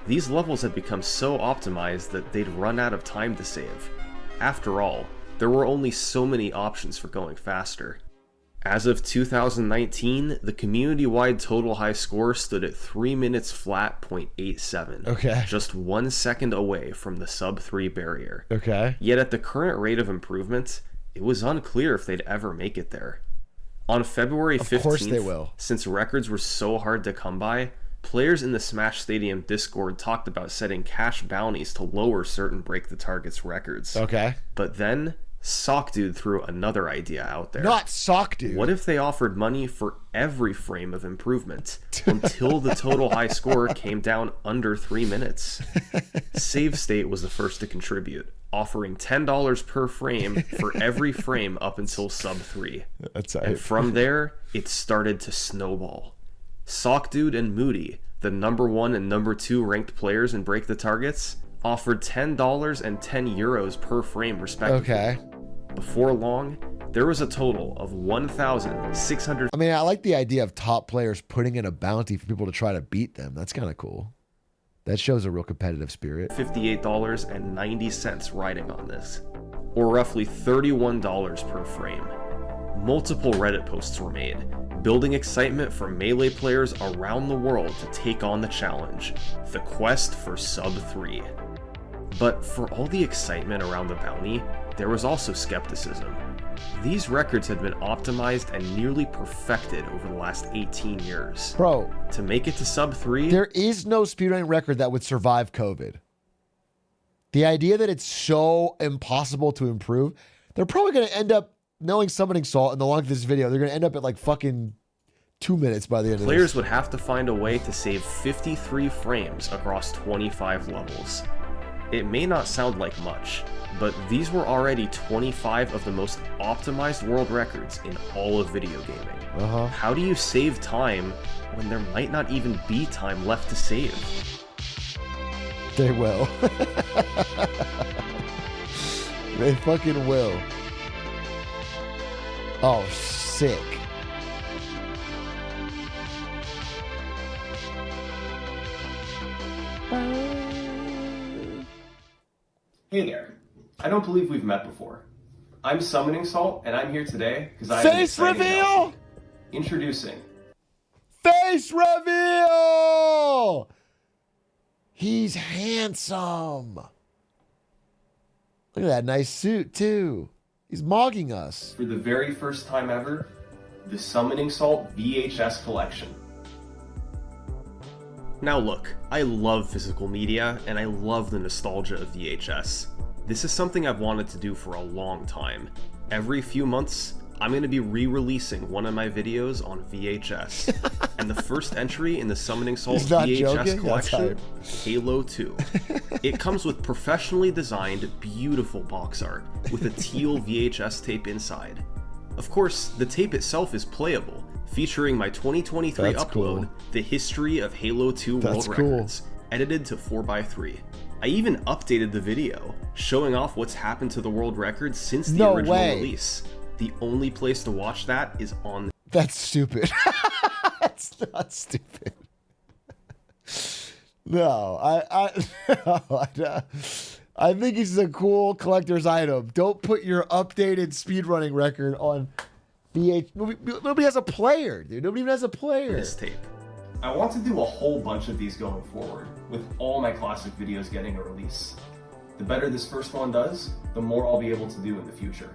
These levels had become so optimized that they'd run out of time to save. After all, there were only so many options for going faster. As of 2019, the community-wide total high score stood at 3 minutes flat .87. Okay. Just 1 second away from the sub-3 barrier. Okay. Yet at the current rate of improvement, it was unclear if they'd ever make it there. On February 15th, Of course they will. since records were so hard to come by, players in the Smash Stadium Discord talked about setting cash bounties to lower certain Break the Targets records. Okay. But then, Sock Dude threw another idea out there. Not Sock Dude. What if they offered money for every frame of improvement until the total high score came down under 3 minutes? Save State was the first to contribute, offering $10 per frame for every frame up until sub 3. And from there, it started to snowball. Sock Dude and Moody, the #1 and #2 ranked players in Break the Targets, offered $10 and €10 per frame respectively. Okay. Before long, there was a total of 1,600. I mean, I like the idea of top players putting in a bounty for people to try to beat them. That's kind of cool. That shows a real competitive spirit. $58.90 riding on this, or roughly $31 per frame. Multiple Reddit posts were made, building excitement for Melee players around the world to take on the challenge, the quest for sub 3. But for all the excitement around the bounty, there was also skepticism. These records had been optimized and nearly perfected over the last 18 years. Bro, to make it to sub 3, there is no speedrunning record that would survive COVID. The idea that it's so impossible to improve, they're probably going to end up, knowing Summoning Salt and the length of this video, they're going to end up at like fucking 2 minutes by the end of this. Players would have to find a way to save 53 frames across 25 levels. It may not sound like much, but these were already 25 of the most optimized world records in all of video gaming. How do you save time when there might not even be time left to save? They will. They fucking will. Oh, sick. Hey there. I don't believe we've met before. I'm Summoning Salt, and I'm here today because I Face reveal! Introducing. Face reveal! He's handsome. Look at that nice suit, too. He's mogging us. For the very first time ever, the Summoning Salt VHS collection. Now look, I love physical media, and I love the nostalgia of VHS. This is something I've wanted to do for a long time. Every few months, I'm going to be re-releasing one of my videos on VHS. And the first entry in the Summoning Salt VHS collection, Halo 2. It comes with professionally designed, beautiful box art, with a teal VHS tape inside. Of course, the tape itself is playable, featuring my 2023 upload, cool. The History of Halo 2 World Records, edited to 4:3. I even updated the video, showing off what's happened to the world record since the original release. The only place to watch that is on... That's stupid. That's not stupid. No, I think it's a cool collector's item. Don't put your updated speedrunning record on VH. Nobody has a player, dude. Nobody even has a player. This tape. I want to do a whole bunch of these going forward, with all my classic videos getting a release. The better this first one does, the more I'll be able to do in the future.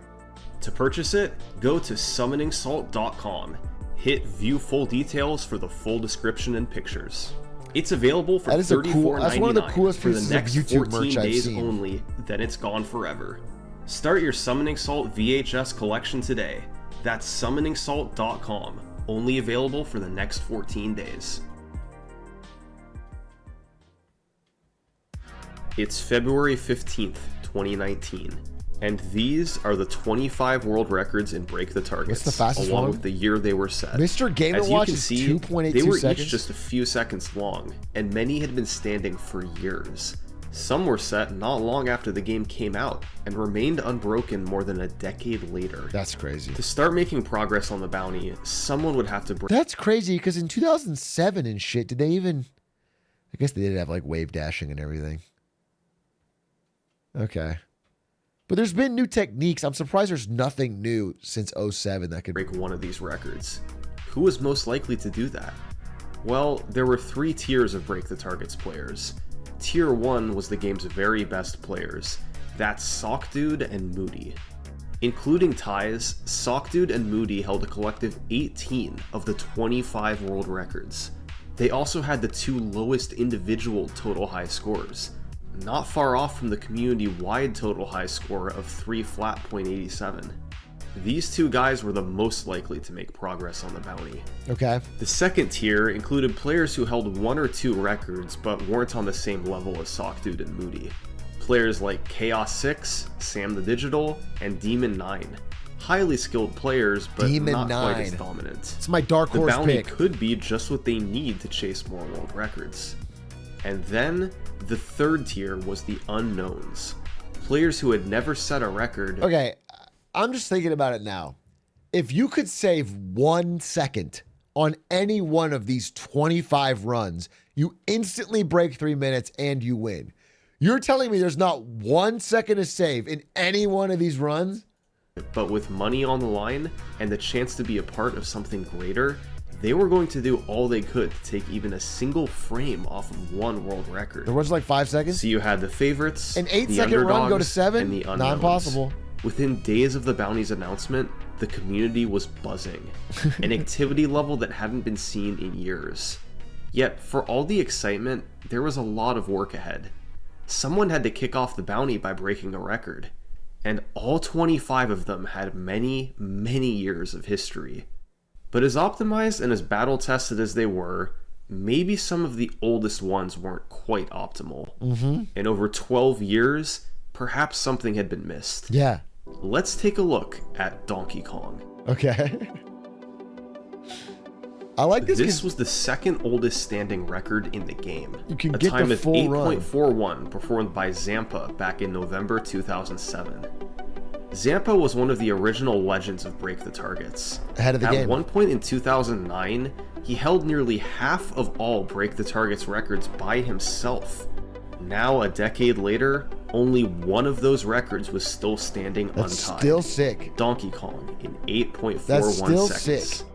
To purchase it, go to summoningsalt.com. Hit view full details for the full description and pictures. It's available for $34.99 for the next 14 days only, then it's gone forever. Start your Summoning Salt VHS collection today. That's summoningsalt.com. Only available for the next 14 days. It's February 15th, 2019, and these are the 25 world records in Break the Targets, What's the fastest along one? with the year they were set. Mr. Game & Watch is 2.82 they were seconds. each just a few seconds long, and many had been standing for years. Some were set not long after the game came out, and remained unbroken more than a decade later. That's crazy. To start making progress on the bounty, someone would have to break... That's crazy, because in 2007 and shit, did they even... I guess they did have like wave dashing and everything. Okay. But there's been new techniques. I'm surprised there's nothing new since 07 that could break one of these records. Who was most likely to do that? Well, there were 3 tiers of Break the Targets players. Tier 1 was the game's very best players. That's Sock Dude and Moody. Including ties, Sock Dude and Moody held a collective 18 of the 25 world records. They also had the 2 lowest individual total high scores. not far off from the community-wide total high score of 3 flat .87. These two guys were the most likely to make progress on the bounty. Okay. The second tier included players who held 1 or 2 records but weren't on the same level as Sockdude and Moody. Players like Chaos 6, Sam the Digital, and Demon 9. Highly skilled players, but Demon not quite 9. as dominant. It's my dark The horse bounty pick. could be just what they need to chase more world records. And then, the third tier was the unknowns. Players who had never set a record. Okay, I'm just thinking about it now. If you could save 1 second on any one of these 25 runs, you instantly break 3 minutes and you win. You're telling me there's not 1 second to save in any one of these runs? But with money on the line and the chance to be a part of something greater, they were going to do all they could to take even a single frame off of one world record. The run's like 5 seconds? So you had the favorites, An 8 the second run go to underdogs, 7? and the unknowns. Not impossible. Within days of the bounty's announcement, the community was buzzing, an activity level that hadn't been seen in years. Yet, for all the excitement, there was a lot of work ahead. Someone had to kick off the bounty by breaking a record, and all 25 of them had many, many years of history. But as optimized and as battle-tested as they were, maybe some of the oldest ones weren't quite optimal. And over 12 years, perhaps something had been missed. Yeah. Let's take a look at Donkey Kong. Okay. I like this. This was the second oldest standing record in the game. You can a get time the of full run. 8.41 performed by Zampa back in November 2007. Zampa was one of the original legends of Break the Targets. Ahead of the At game. one point in 2009, he held nearly half of all Break the Targets records by himself. Now, a decade later, only one of those records was still standing That's untied. still sick. Donkey Kong in 8.41 That's still seconds. sick.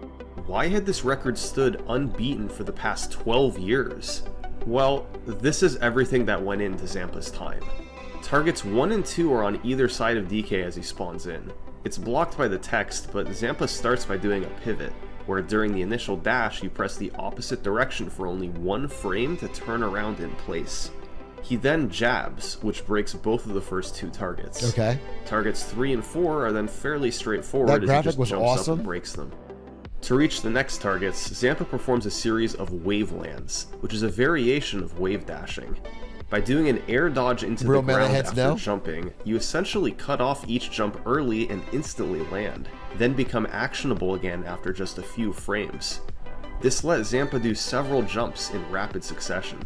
Why had this record stood unbeaten for the past 12 years? Well, this is everything that went into Zampa's time. Targets 1 and 2 are on either side of DK as he spawns in. It's blocked by the text, but Zampa starts by doing a pivot, where during the initial dash you press the opposite direction for only 1 frame to turn around in place. He then jabs, which breaks both of the first 2 targets. Okay. Targets 3 and 4 are then fairly straightforward That as he graphic just was jumps up awesome. and breaks them. To reach the next targets, Zampa performs a series of wave lands, which is a variation of wave dashing. By doing an air dodge into Real the ground metalheads after know? jumping, you essentially cut off each jump early and instantly land, then become actionable again after just a few frames. This let Zampa do several jumps in rapid succession.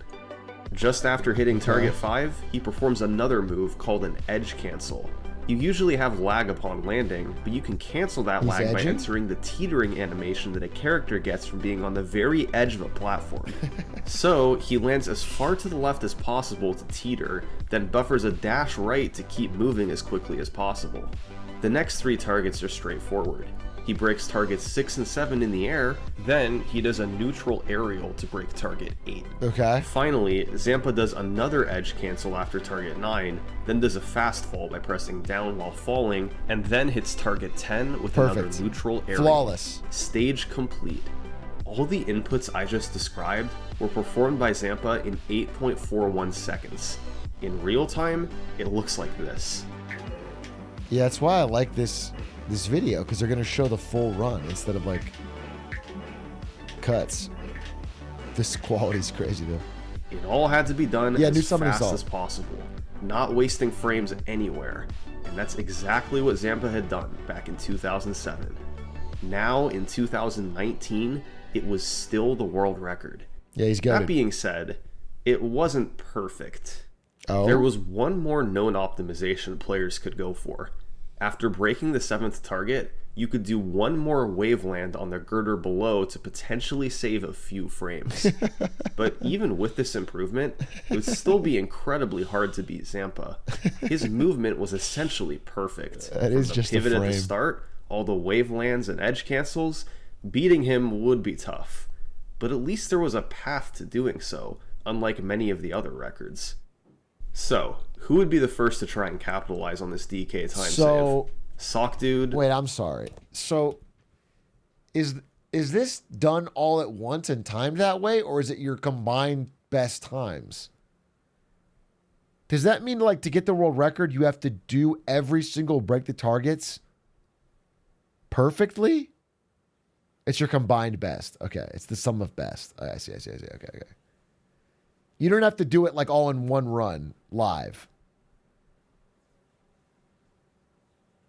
Just after hitting target 5, he performs another move called an edge cancel. You usually have lag upon landing, but you can cancel that lag by edging? entering the teetering animation that a character gets from being on the very edge of a platform. So, he lands as far to the left as possible to teeter, then buffers a dash right to keep moving as quickly as possible. The next 3 targets are straightforward. He breaks targets 6 and 7 in the air, then he does a neutral aerial to break target 8. Okay. Finally, Zampa does another edge cancel after target 9, then does a fast fall by pressing down while falling, and then hits target 10 with another Perfect. neutral aerial. Flawless. Stage complete. All the inputs I just described were performed by Zampa in 8.41 seconds. In real time, it looks like this. Yeah, that's why I like this video, because they're going to show the full run instead of like cuts. This quality's crazy though. It all had to be done Yeah, new as Summoning fast Salt. as possible, not wasting frames anywhere, and that's exactly what Zampa had done back in 2007. Now, in 2019, it was still the world record. Yeah, he's got That it. being said, it wasn't perfect. Oh. There was one more known optimization players could go for. After breaking the 7th target, you could do one more wave land on the girder below to potentially save a few frames. But even with this improvement, it would still be incredibly hard to beat Zampa. His movement was essentially perfect. That From is the just a pivot at the frame. start, all the wave lands and edge cancels, beating him would be tough. But at least there was a path to doing so, unlike many of the other records. So, who would be the first to try and capitalize on this DK time So- save? Sock Dude? Wait, I'm sorry. So is this done all at once and timed that way, or is it your combined best times? Does that mean like to get the world record, you have to do every single break the targets perfectly? It's your combined best. Okay. It's the sum of best. I see. Okay. You don't have to do it like all in one run live.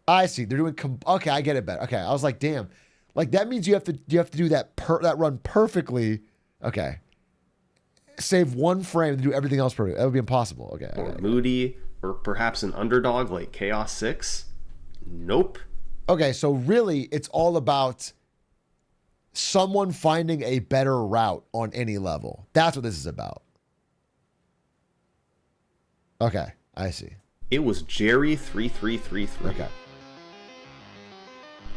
I see. They're doing, okay, I get it better. Okay. I was like, damn. Like that means you have to do that run perfectly. Okay. Save one frame to do everything else perfect. That would be impossible. Okay. Or Moody, or perhaps an underdog like Chaos 6? Nope. Okay, so really it's all about someone finding a better route on any level. That's what this is about. Okay, I see. It was Jerry 3333. Okay.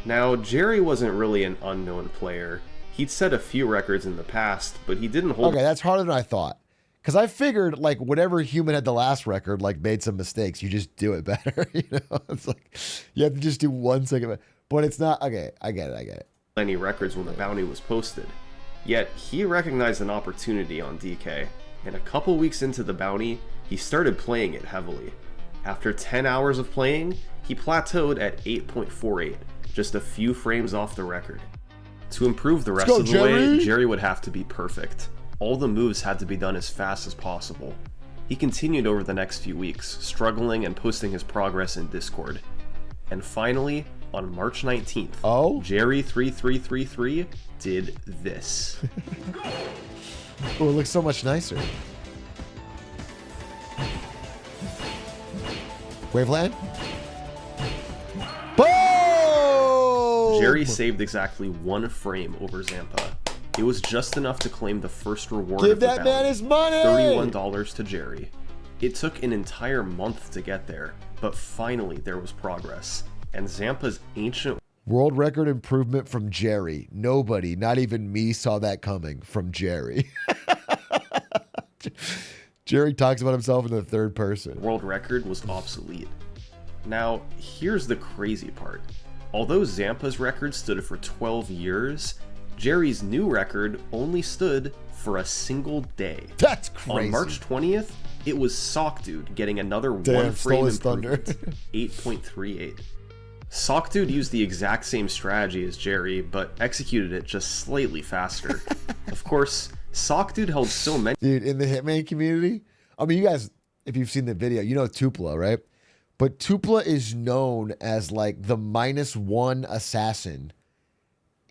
Now, Jerry wasn't really an unknown player. He'd set a few records in the past, but he didn't hold... Okay, that's harder than I thought. Because I figured, like, whatever human had the last record, like, made some mistakes. You just do it better, you know? It's like, you have to just do 1 second. But it's not... Okay, I get it. Any records when the bounty was posted. Yet, he recognized an opportunity on DK, and a couple weeks into the bounty, he started playing it heavily. After 10 hours of playing, he plateaued at 8.48, just a few frames off the record. To improve the rest of the way, Jerry would have to be perfect. All the moves had to be done as fast as possible. He continued over the next few weeks, struggling and posting his progress in Discord. And finally, on March 19th, Jerry 3333 did this. Oh, it looks so much nicer. Waveland? Boom! Jerry saved exactly 1 frame over Zampa. It was just enough to claim the first reward Give of the that bounty, man his money! $31 to Jerry. It took an entire month to get there, but finally there was progress. And Zampa's ancient world record improvement from Jerry. Nobody, not even me, saw that coming from Jerry. Jerry talks about himself in the third person. World record was obsolete. Now, here's the crazy part. Although Zampa's record stood for 12 years, Jerry's new record only stood for a single day. That's crazy. On March 20th, it was Sock Dude getting another 1 frame improvement, 8.38. Sock Dude used the exact same strategy as Jerry, but executed it just slightly faster. Of course, Sock Dude held so many... Dude, in the Hitman community, I mean, you guys, if you've seen the video, you know Tupla, right? But Tupla is known as like the -1 assassin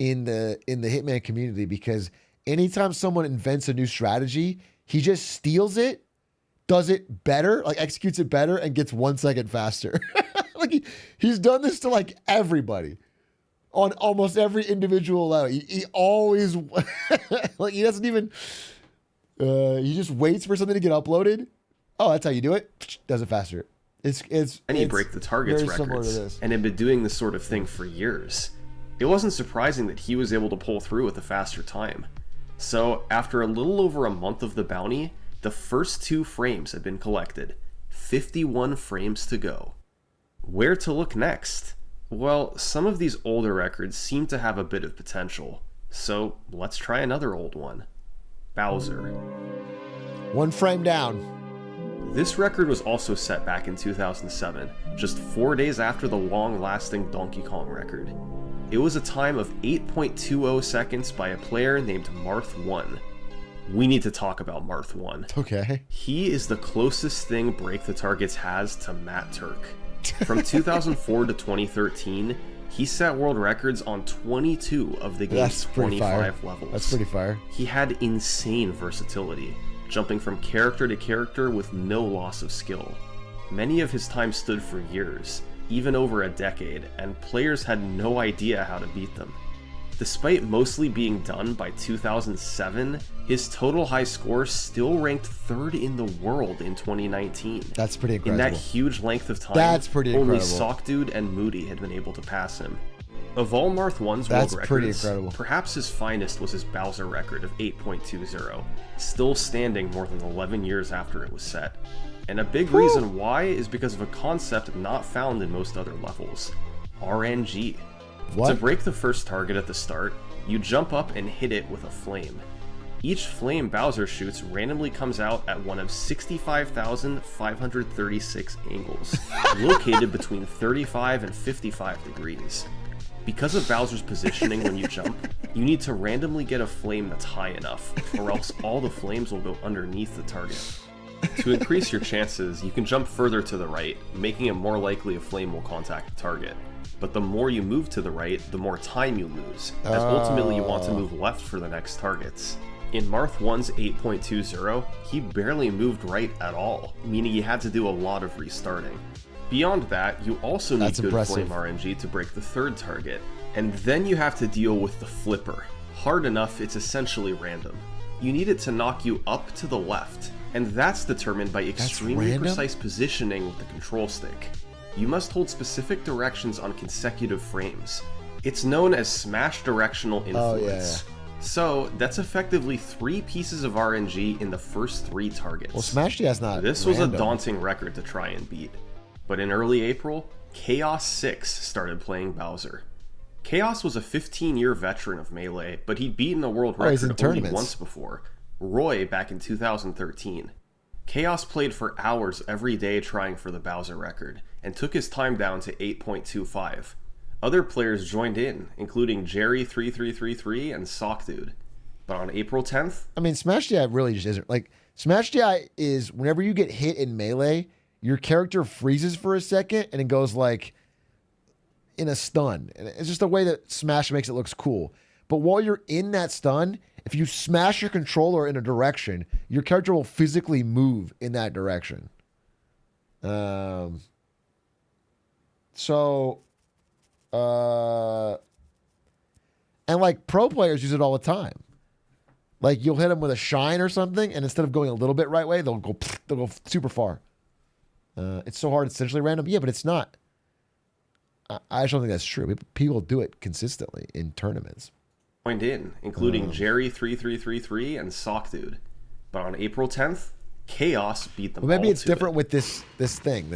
in the Hitman community, because anytime someone invents a new strategy, he just steals it, does it better, like executes it better, and gets 1 second faster. Like he's done this to like everybody on almost every individual level. He always like he doesn't even he just waits for something to get uploaded. Oh, that's how you do it. Does it faster. It's break the targets records, and had been doing this sort of thing for years. It wasn't surprising that he was able to pull through with a faster time. So after a little over a month of the bounty, the first 2 frames had been collected. 51 frames to go. Where to look next? Well, some of these older records seem to have a bit of potential. So let's try another old one. Bowser. 1 frame down. This record was also set back in 2007, just 4 days after the long-lasting Donkey Kong record. It was a time of 8.20 seconds by a player named Marth1. We need to talk about Marth1. Okay. He is the closest thing Break the Targets has to Matt Turk. From 2004 to 2013, he set world records on 22 of the game's 25 levels. That's pretty fire. He had insane versatility, jumping from character to character with no loss of skill. Many of his times stood for years, even over a decade, and players had no idea how to beat them. Despite mostly being done by 2007, his total high score still ranked 3rd in the world in 2019. That's pretty incredible. In that huge length of time, that's pretty incredible. Only Sock Dude and Moody had been able to pass him. Of all Marth1's world records, perhaps his finest was his Bowser record of 8.20, still standing more than 11 years after it was set. And a big reason why is because of a concept not found in most other levels: RNG. What? To break the first target at the start, you jump up and hit it with a flame. Each flame Bowser shoots randomly comes out at one of 65,536 angles, located between 35 and 55 degrees. Because of Bowser's positioning when you jump, you need to randomly get a flame that's high enough, or else all the flames will go underneath the target. To increase your chances, you can jump further to the right, making it more likely a flame will contact the target. But the more you move to the right, the more time you lose, as ultimately you want to move left for the next targets. In Marth 1's 8.20, he barely moved right at all, meaning he had to do a lot of restarting. Beyond that, you also need good flame RNG to break the third target, and then you have to deal with the flipper. Hard enough, it's essentially random. You need it to knock you up to the left, and that's determined by extremely precise positioning with the control stick. You must hold specific directions on consecutive frames. It's known as smash directional influence. So, that's effectively 3 pieces of RNG in the first 3 targets. Well, Smash DI's not This random. was a daunting record to try and beat. But in early April, Chaos 6 started playing Bowser. Chaos was a 15-year veteran of Melee, but he'd beaten a world record only once before, Roy back in 2013. Chaos played for hours every day trying for the Bowser record, and took his time down to 8.25. Other players joined in, including Jerry3333 and Sockdude. But on April 10th... I mean, Smash DI really just isn't. Like, Smash DI is whenever you get hit in Melee, your character freezes for a second and it goes like in a stun. And it's just the way that Smash makes it looks cool. But while you're in that stun, if you smash your controller in a direction, your character will physically move in that direction. And like pro players use it all the time. Like you'll hit them with a shine or something, and instead of going a little bit right way, they'll go super far. It's so hard, it's essentially random. Yeah, but it's not. I just don't think that's true. People do it consistently in tournaments. Joined in, including Jerry3333 and Sockdude. But on April 10th, Chaos beat them all. Well, maybe it's different with this thing.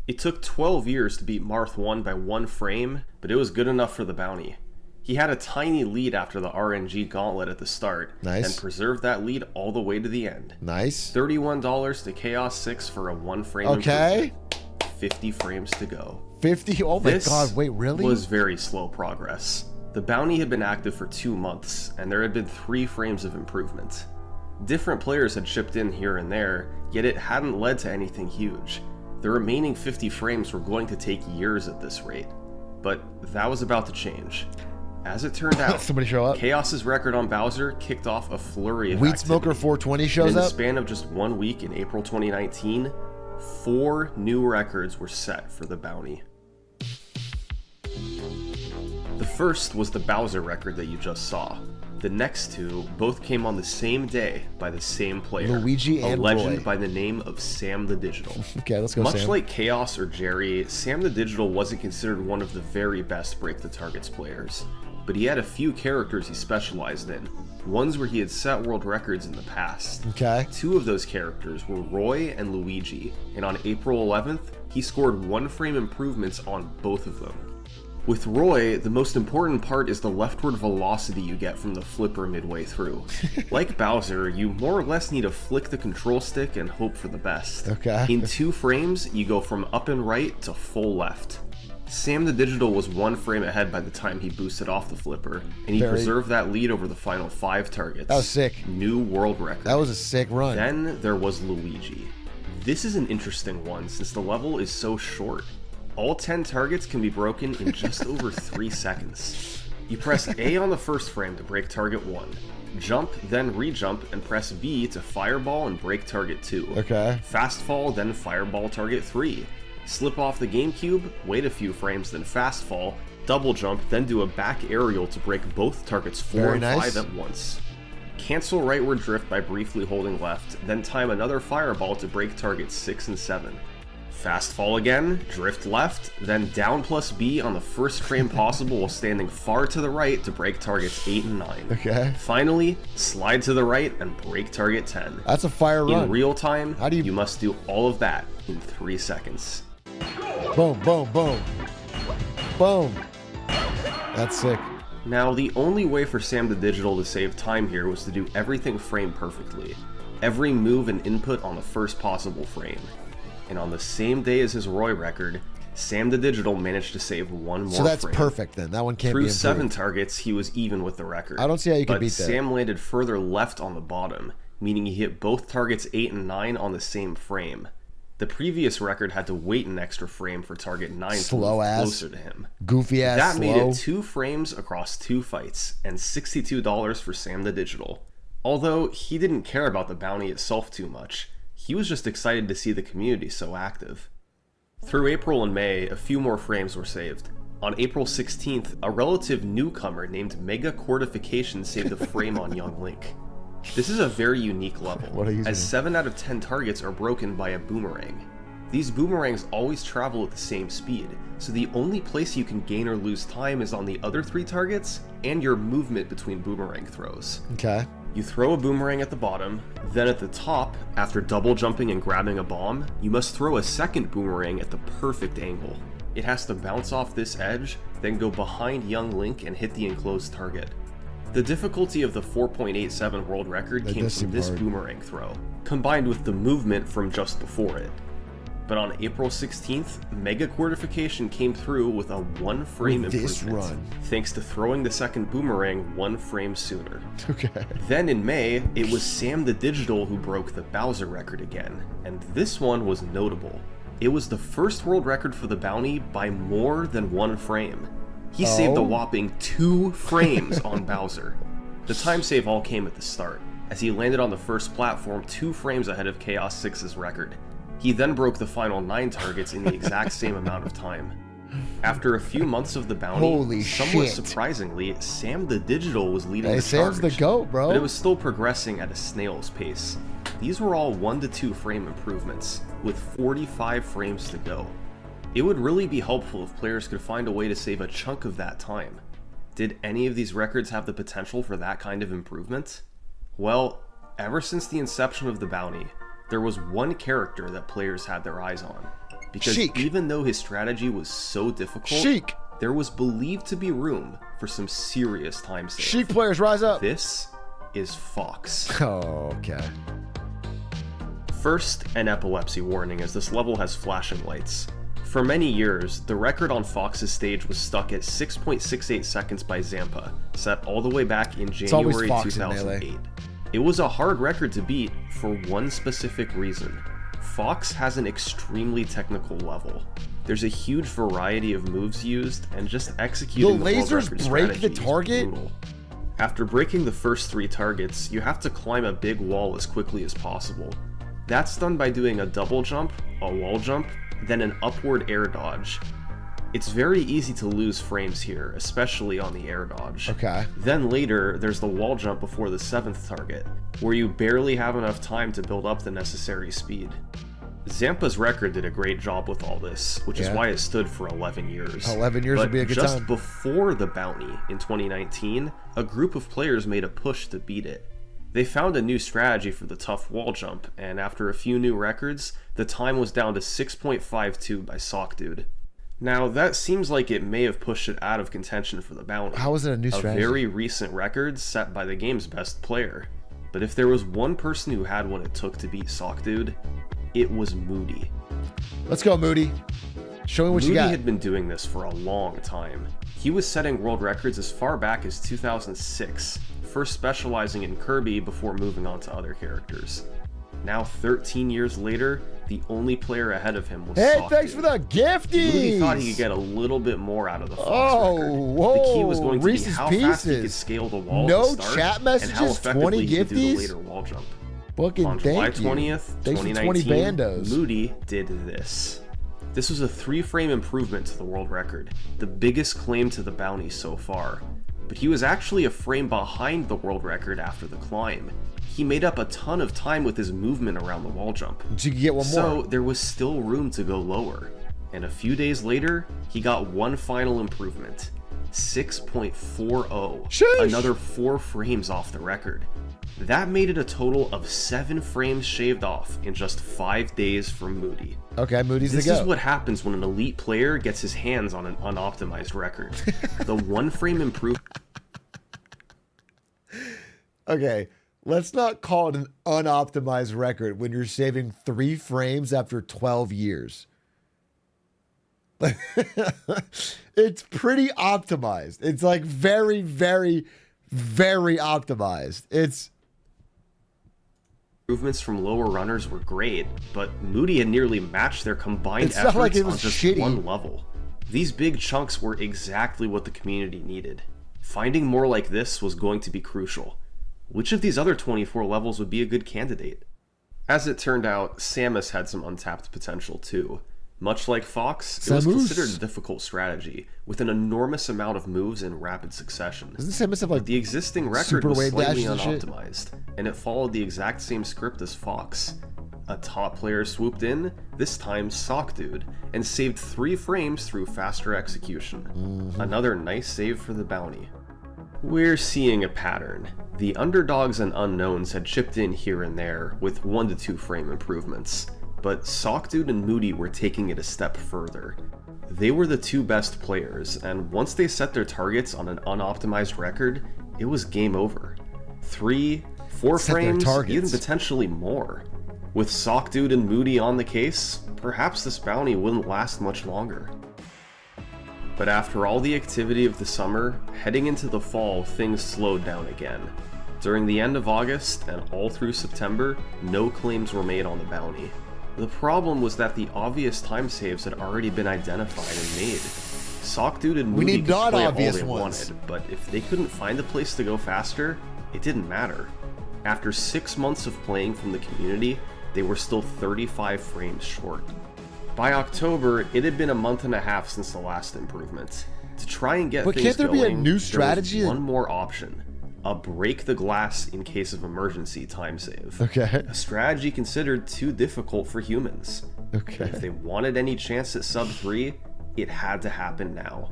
It took 12 years to beat Marth 1 by 1 frame, but it was good enough for the bounty. He had a tiny lead after the RNG gauntlet at the start, and preserved that lead all the way to the end. Nice. $31 to Chaos 6 for a 1 frame improvement. 50 frames to go. 50? Oh my god, wait, really? This was very slow progress. The bounty had been active for 2 months, and there had been 3 frames of improvement. Different players had chipped in here and there, yet it hadn't led to anything huge. The remaining 50 frames were going to take years at this rate. But that was about to change. As it turned out, somebody show up. Chaos's record on Bowser kicked off a flurry of Weed Smoker 420 shows up. In the span of just 1 week in April 2019, 4 new records were set for the bounty. The first was the Bowser record that you just saw. The next 2 both came on the same day by the same player, Luigi and a legend Roy. by the name of Sam the Digital. Okay, let's go, Much Sam. like Chaos or Jerry, Sam the Digital wasn't considered one of the very best Break the Targets players, but he had a few characters he specialized in, ones where he had set world records in the past. Okay. 2 of those characters were Roy and Luigi, and on April 11th, he scored 1 frame improvements on both of them. With Roy, the most important part is the leftward velocity you get from the flipper midway through. Like Bowser, you more or less need to flick the control stick and hope for the best. Okay. In 2 frames, you go from up and right to full left. Sam the Digital was 1 frame ahead by the time he boosted off the flipper, and he preserved that lead over the final 5 targets. That was sick. New world record. That was a sick run. Then there was Luigi. This is an interesting one since the level is so short. All 10 targets can be broken in just over 3 seconds. You press A on the first frame to break target 1. Jump, then re-jump, and press B to fireball and break target 2. Okay. Fast fall, then fireball target 3. Slip off the GameCube, wait a few frames, then fast fall, double jump, then do a back aerial to break both targets 4 and 5 at once. Cancel rightward drift by briefly holding left, then time another fireball to break targets 6 and 7. Fast fall again, drift left, then down plus B on the first frame possible while standing far to the right to break targets 8 and 9. Okay. Finally, slide to the right and break target 10. That's a fire run. In real time, How do you must do all of that in 3 seconds. Boom, boom, boom. Boom. That's sick. Now, the only way for Sam the Digital to save time here was to do everything frame perfectly. Every move and input on the first possible frame. And on the same day as his Roy record, Sam the Digital managed to save one more frame. So that's perfect then. That one can't be Through improved. 7 targets, he was even with the record. I don't see how you can beat that. But Sam landed further left on the bottom, meaning he hit both targets 8 and 9 on the same frame. The previous record had to wait an extra frame for target 9 to move closer to him. Goofy ass That slow. made it 2 frames across 2 fights, and $62 for Sam the Digital. Although he didn't care about the bounty itself too much, he was just excited to see the community so active. Through April and May, a few more frames were saved. On April 16th, a relative newcomer named Mega Cortification saved a frame on Young Link. This is a very unique level, as 7 out of 10 targets are broken by a boomerang. These boomerangs always travel at the same speed, so the only place you can gain or lose time is on the other 3 targets and your movement between boomerang throws. Okay. You throw a boomerang at the bottom, then at the top, after double jumping and grabbing a bomb, you must throw a second boomerang at the perfect angle. It has to bounce off this edge, then go behind Young Link and hit the enclosed target. The difficulty of the 4.87 world record came from this boomerang throw, combined with the movement from just before it. But on April 16th, Mega Cortification came through with a 1 frame improvement, thanks to throwing the second boomerang 1 frame sooner. Okay. Then in May, it was Sam the Digital who broke the Bowser record again, and this one was notable. It was the first world record for the bounty by more than 1 frame. He saved a whopping 2 frames on Bowser. The time save all came at the start, as he landed on the first platform 2 frames ahead of Chaos 6's record. He then broke the final 9 targets in the exact same amount of time. After a few months of the bounty, somewhat surprisingly, Sam the Digital was leading the charge. Sam's the GOAT, bro. But it was still progressing at a snail's pace. These were all 1 to 2 frame improvements, with 45 frames to go. It would really be helpful if players could find a way to save a chunk of that time. Did any of these records have the potential for that kind of improvement? Well, ever since the inception of the bounty, there was one character that players had their eyes on. Because even though his strategy was so difficult, there was believed to be room for some serious time saving. Sheik players, rise up! This is Fox. Oh, okay. First, an epilepsy warning, as this level has flashing lights. For many years, the record on Fox's stage was stuck at 6.68 seconds by Zampa, set all the way back in January 2008. It was a hard record to beat for one specific reason. Fox has an extremely technical level. There's a huge variety of moves used, and just executing the lasers break the target? Brutal. After breaking the first 3 targets, you have to climb a big wall as quickly as possible. That's done by doing a double jump, a wall jump, then an upward air dodge. It's very easy to lose frames here, especially on the air dodge. Okay. Then later, there's the wall jump before the 7th target, where you barely have enough time to build up the necessary speed. Zampa's record did a great job with all this, which is why it stood for 11 years. 11 years would be a good time. Just before the bounty, in 2019, a group of players made a push to beat it. They found a new strategy for the tough wall jump, and after a few new records, the time was down to 6.52 by Sock Dude. Now, that seems like it may have pushed it out of contention for the bounty. How is it a new strategy? A very recent record set by the game's best player. But if there was one person who had what it took to beat Sock Dude, it was Moody. Let's go, Moody. Show me what you got. Moody had been doing this for a long time. He was setting world records as far back as 2006, first specializing in Kirby before moving on to other characters. Now, 13 years later, the only player ahead of him was Sock thanks Dude. for the gifties! Moody thought he could get a little bit more out of the Fox record. Whoa, the key was going to be Reese's how Pieces. fast he could scale the wall No at the start, chat messages, and how effectively 20 he could do the gifties? later wall jump. Fucking On July thank you. 20th, Thanks for 2019, 20 bandos. Moody did this. This was a 3-frame improvement to the world record, the biggest claim to the bounty so far. But he was actually a frame behind the world record after the climb. He made up a ton of time with his movement around the wall jump. So you could get one more. So there was still room to go lower. And a few days later, he got one final improvement. 6.40, Sheesh. another 4 frames off the record. That made it a total of 7 frames shaved off in just 5 days from Moody. Okay, Moody's the This go. is what happens when an elite player gets his hands on an unoptimized record. The 1 frame improvement. Okay, let's not call it an unoptimized record when you're saving 3 frames after 12 years. It's pretty optimized. It's like very, very, very optimized. It's Improvements from lower runners were great, but Moody had nearly matched their combined It's not efforts like it on was just shitty. one level. These big chunks were exactly what the community needed. Finding more like this was going to be crucial. Which of these other 24 levels would be a good candidate? As it turned out, Samus had some untapped potential too. Much like Fox, it was Samus. considered a difficult strategy, with an enormous amount of moves in rapid succession. Doesn't Samus have like The existing record super was wave slightly dashes and shit? unoptimized, and it followed the exact same script as Fox. A top player swooped in, this time Sock Dude, and saved 3 frames through faster execution. Another nice save for the bounty. We're seeing a pattern. The underdogs and unknowns had chipped in here and there with 1 to 2 frame improvements, but Sock Dude and Moody were taking it a step further. They were the 2 best players, and once they set their targets on an unoptimized record, it was game over. 3, 4 Set their frames, targets. even potentially more. With Sock Dude and Moody on the case, perhaps this bounty wouldn't last much longer. But after all the activity of the summer, heading into the fall, things slowed down again. During the end of August and all through September, no claims were made on the bounty. The problem was that the obvious time saves had already been identified and made. Sock Dude and We Moody need could play all non-obvious they ones. wanted, but if they couldn't find a place to go faster, it didn't matter. After 6 months of playing from the community, they were still 35 frames short. By October, it had been a month and a half since the last improvement. To try and get But things can't there be a going, new there strategy? was one more option. A break the glass in case of emergency time save. Okay. A strategy considered too difficult for humans. Okay. If they wanted any chance at sub 3, it had to happen now.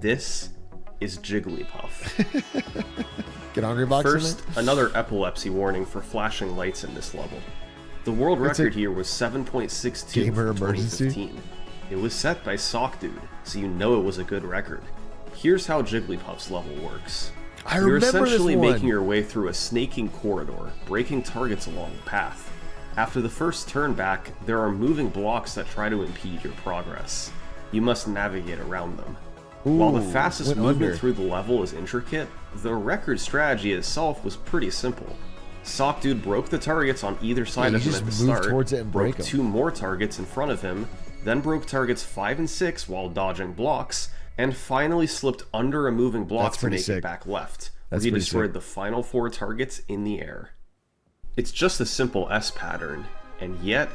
This is Jigglypuff. Get hungry box in First, there? another epilepsy warning for flashing lights in this level. The world It's a record here was 7.62 gamer for emergency? 2015. It was set by Sock Dude, so you know it was a good record. Here's how Jigglypuff's level works. I You're remember essentially this one. making your way through a snaking corridor, breaking targets along the path. After the first turn back, there are moving blocks that try to impede your progress. You must navigate around them. While the Ooh, fastest went movement under. through the level is intricate, the record strategy itself was pretty simple. Sock Dude broke the targets on either side you of him just at the move start, towards it and break broke 'em. 2 more targets in front of him, then broke targets 5 and 6 while dodging blocks, and finally slipped under a moving block That's to pretty make sick. it back left, where That's he pretty destroyed sick. the final 4 targets in the air. It's just a simple S pattern, and yet,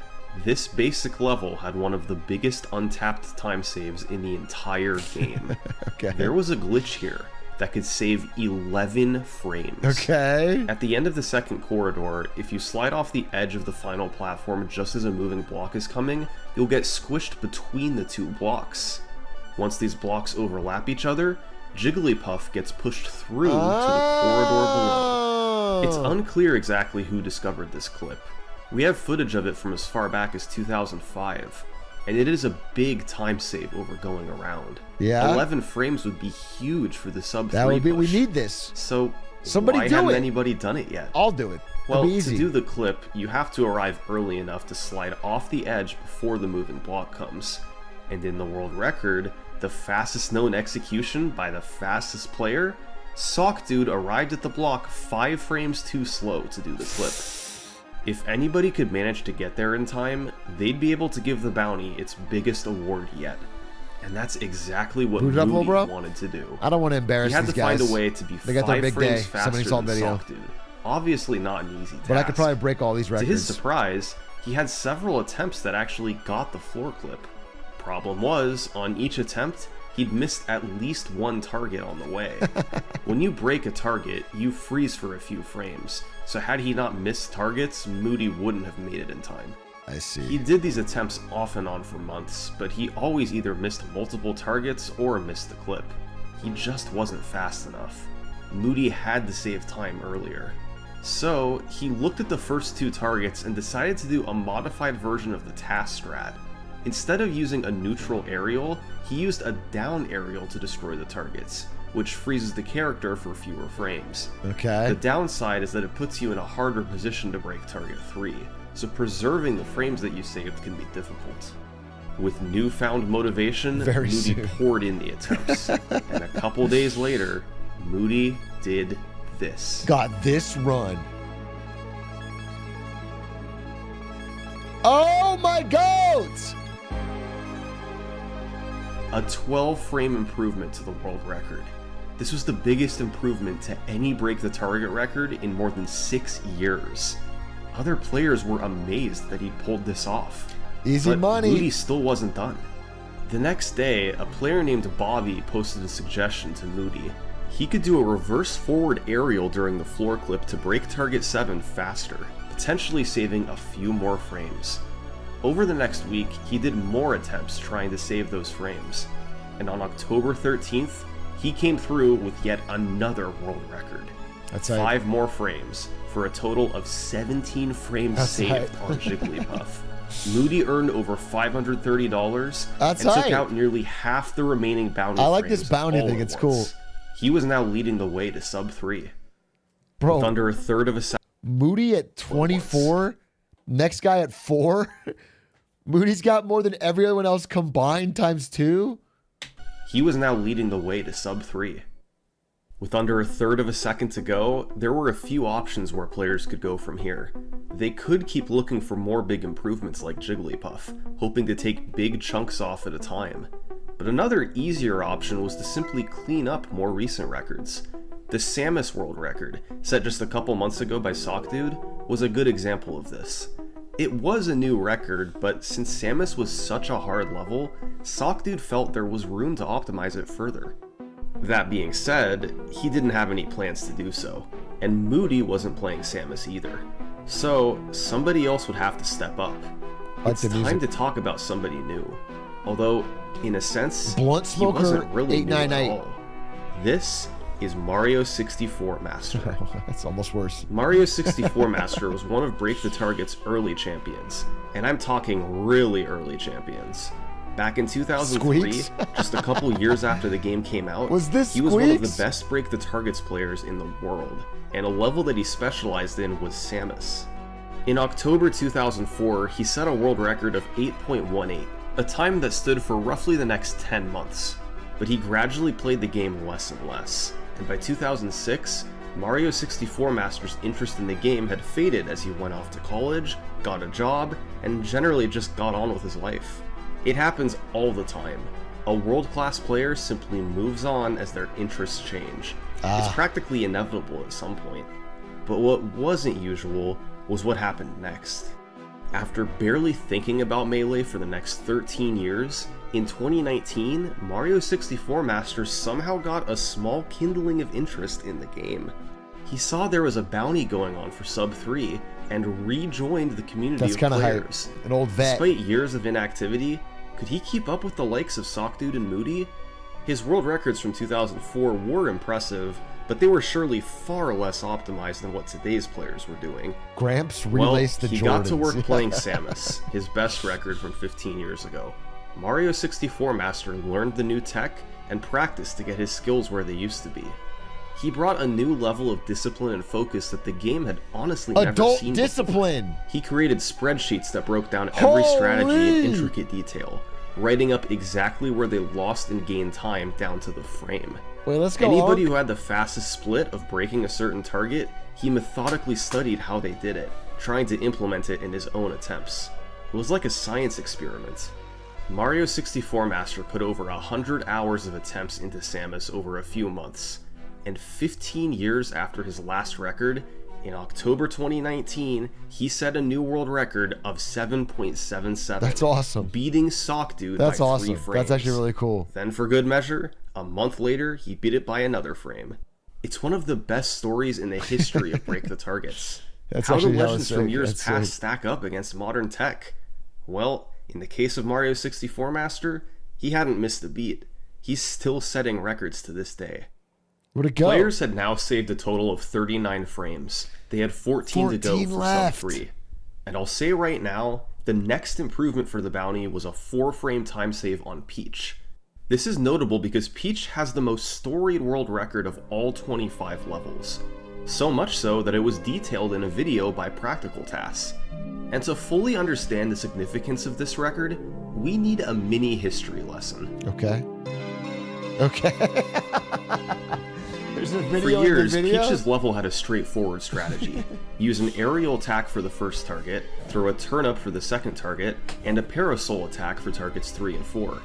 this basic level had one of the biggest untapped time saves in the entire game. Okay. There was a glitch here that could save 11 frames. Okay. At the end of the second corridor, if you slide off the edge of the final platform just as a moving block is coming, you'll get squished between the 2 blocks. Once these blocks overlap each other, Jigglypuff gets pushed through to the corridor below. It's unclear exactly who discovered this clip. We have footage of it from as far back as 2005, and it is a big time save over going around. Yeah? 11 frames would be huge for the sub 3 That would be. We push. need this. So, Somebody why do hadn't it. anybody done it yet? I'll do it. Well, It'll be easy. to do the clip, you have to arrive early enough to slide off the edge before the moving block comes. And in the world record, the fastest known execution by the fastest player, Sock Dude arrived at the block 5 frames too slow to do the clip. If anybody could manage to get there in time, they'd be able to give the bounty its biggest award yet. And that's exactly what Boot it up, little Moody bro. wanted to do. I don't want to embarrass He had these to guys. find a way to be They got their 5 big frames day. faster Somebody saw than the video. Sock Dude. Obviously not an easy task. But I could probably break all these To records. his surprise, he had several attempts that actually got the floor clip. Problem was, on each attempt, he'd missed at least 1 target on the way. When you break a target, you freeze for a few frames, so had he not missed targets, Moody wouldn't have made it in time. I see. He did these attempts off and on for months, but he always either missed multiple targets or missed the clip. he just wasn't fast enough. Moody had to save time earlier. So, he looked at the first 2 targets and decided to do a modified version of the task strat. Instead of using a neutral aerial, he used a down aerial to destroy the targets, which freezes the character for fewer frames. Okay. The downside is that it puts you in a harder position to break target 3, so preserving the frames that you saved can be difficult. With newfound motivation, Moody poured in the attempts, and a couple days later, Moody did this. Got this run. Oh my goats! A 12-frame improvement to the world record. This was the biggest improvement to any break the target record in more than 6 years. Other players were amazed that he pulled this off. Easy but money. Moody still wasn't done. The next day, a player named Bobby posted a suggestion to Moody. He could do a reverse forward aerial during the floor clip to break target 7 faster, potentially saving a few more frames. Over the next week, he did more attempts trying to save those frames, and on October 13th, he came through with yet another world record. That's 5 more frames, for a total of 17 frames saved on Jigglypuff. Moody earned over $530 and took out nearly half the remaining bounty I like frames this bounty all thing, at it's cool. once. He was now leading the way to sub 3. Bro, with under a third of a second. Moody at 24, next guy at 4. Moody's got more than everyone else combined times 2. He was now leading the way to sub 3. With under a third of a second to go, there were a few options where players could go from here. They could keep looking for more big improvements like Jigglypuff, hoping to take big chunks off at a time. But another easier option was to simply clean up more recent records. The Samus world record, set just a couple months ago by SockDude, was a good example of this. It was a new record, but since Samus was such a hard level, SockDude felt there was room to optimize it further. That being said, he didn't have any plans to do so, and Moody wasn't playing Samus either. So, somebody else would have to step up. It's time to talk about somebody new. Although, in a sense, Blunt he wasn't Smoker really new at 898. all. This is Mario 64 Master. That's almost worse. Mario 64 Master was one of Break the Target's early champions, and I'm talking really early champions. Back in 2003, just a couple years after the game came out, he was one of the best Break the Targets players in the world, and a level that he specialized in was Samus. In October 2004, he set a world record of 8.18, a time that stood for roughly the next 10 months, but he gradually played the game less and less, and by 2006, Mario 64 Master's interest in the game had faded as he went off to college, got a job, and generally just got on with his life. It happens all the time. A world-class player simply moves on as their interests change. It's practically inevitable at some point. But what wasn't usual was what happened next. After barely thinking about Melee for the next 13 years, in 2019, Mario 64 Master somehow got a small kindling of interest in the game. He saw there was a bounty going on for sub 3 and rejoined the community of players. Hype. An old vet. Despite years of inactivity, could he keep up with the likes of SockDude and Moody? His world records from 2004 were impressive, but they were surely far less optimized than what today's players were doing. Gramps relaced the Jordans. He got to work playing Samus, his best record from 15 years ago. Mario 64 Master learned the new tech and practiced to get his skills where they used to be. He brought a new level of discipline and focus that the game had honestly never seen discipline. before. He created spreadsheets that broke down every strategy in intricate detail, writing up exactly where they lost and gained time down to the frame. Wait, let's go. Anybody who had the fastest split of breaking a certain target, he methodically studied how they did it, trying to implement it in his own attempts. It was like a science experiment. Mario 64 Master put over 100 hours of attempts into Samus over a few months, and 15 years after his last record, in October 2019, he set a new world record of 7.77. That's awesome. Beating SockDude by 3 frames. That's actually really cool. Then for good measure, a month later, he beat it by another frame. It's one of the best stories in the history of Break the Targets. How do legends from years past stack up against modern tech? Well, in the case of Mario 64 Master, he hadn't missed a beat. He's still setting records to this day. Where'd it go? Players had now saved a total of 39 frames. They had 14 to go 14 for left. sub 3. And I'll say right now, the next improvement for the bounty was a 4-frame time save on Peach. This is notable because Peach has the most storied world record of all 25 levels. So much so that it was detailed in a video by Practical Tasks. And to fully understand the significance of this record, we need a mini history lesson. Okay. There's a video. For in years, the video? Peach's level had a straightforward strategy. Use an aerial attack for the first target, throw a turnip for the second target, and a parasol attack for targets 3 and 4.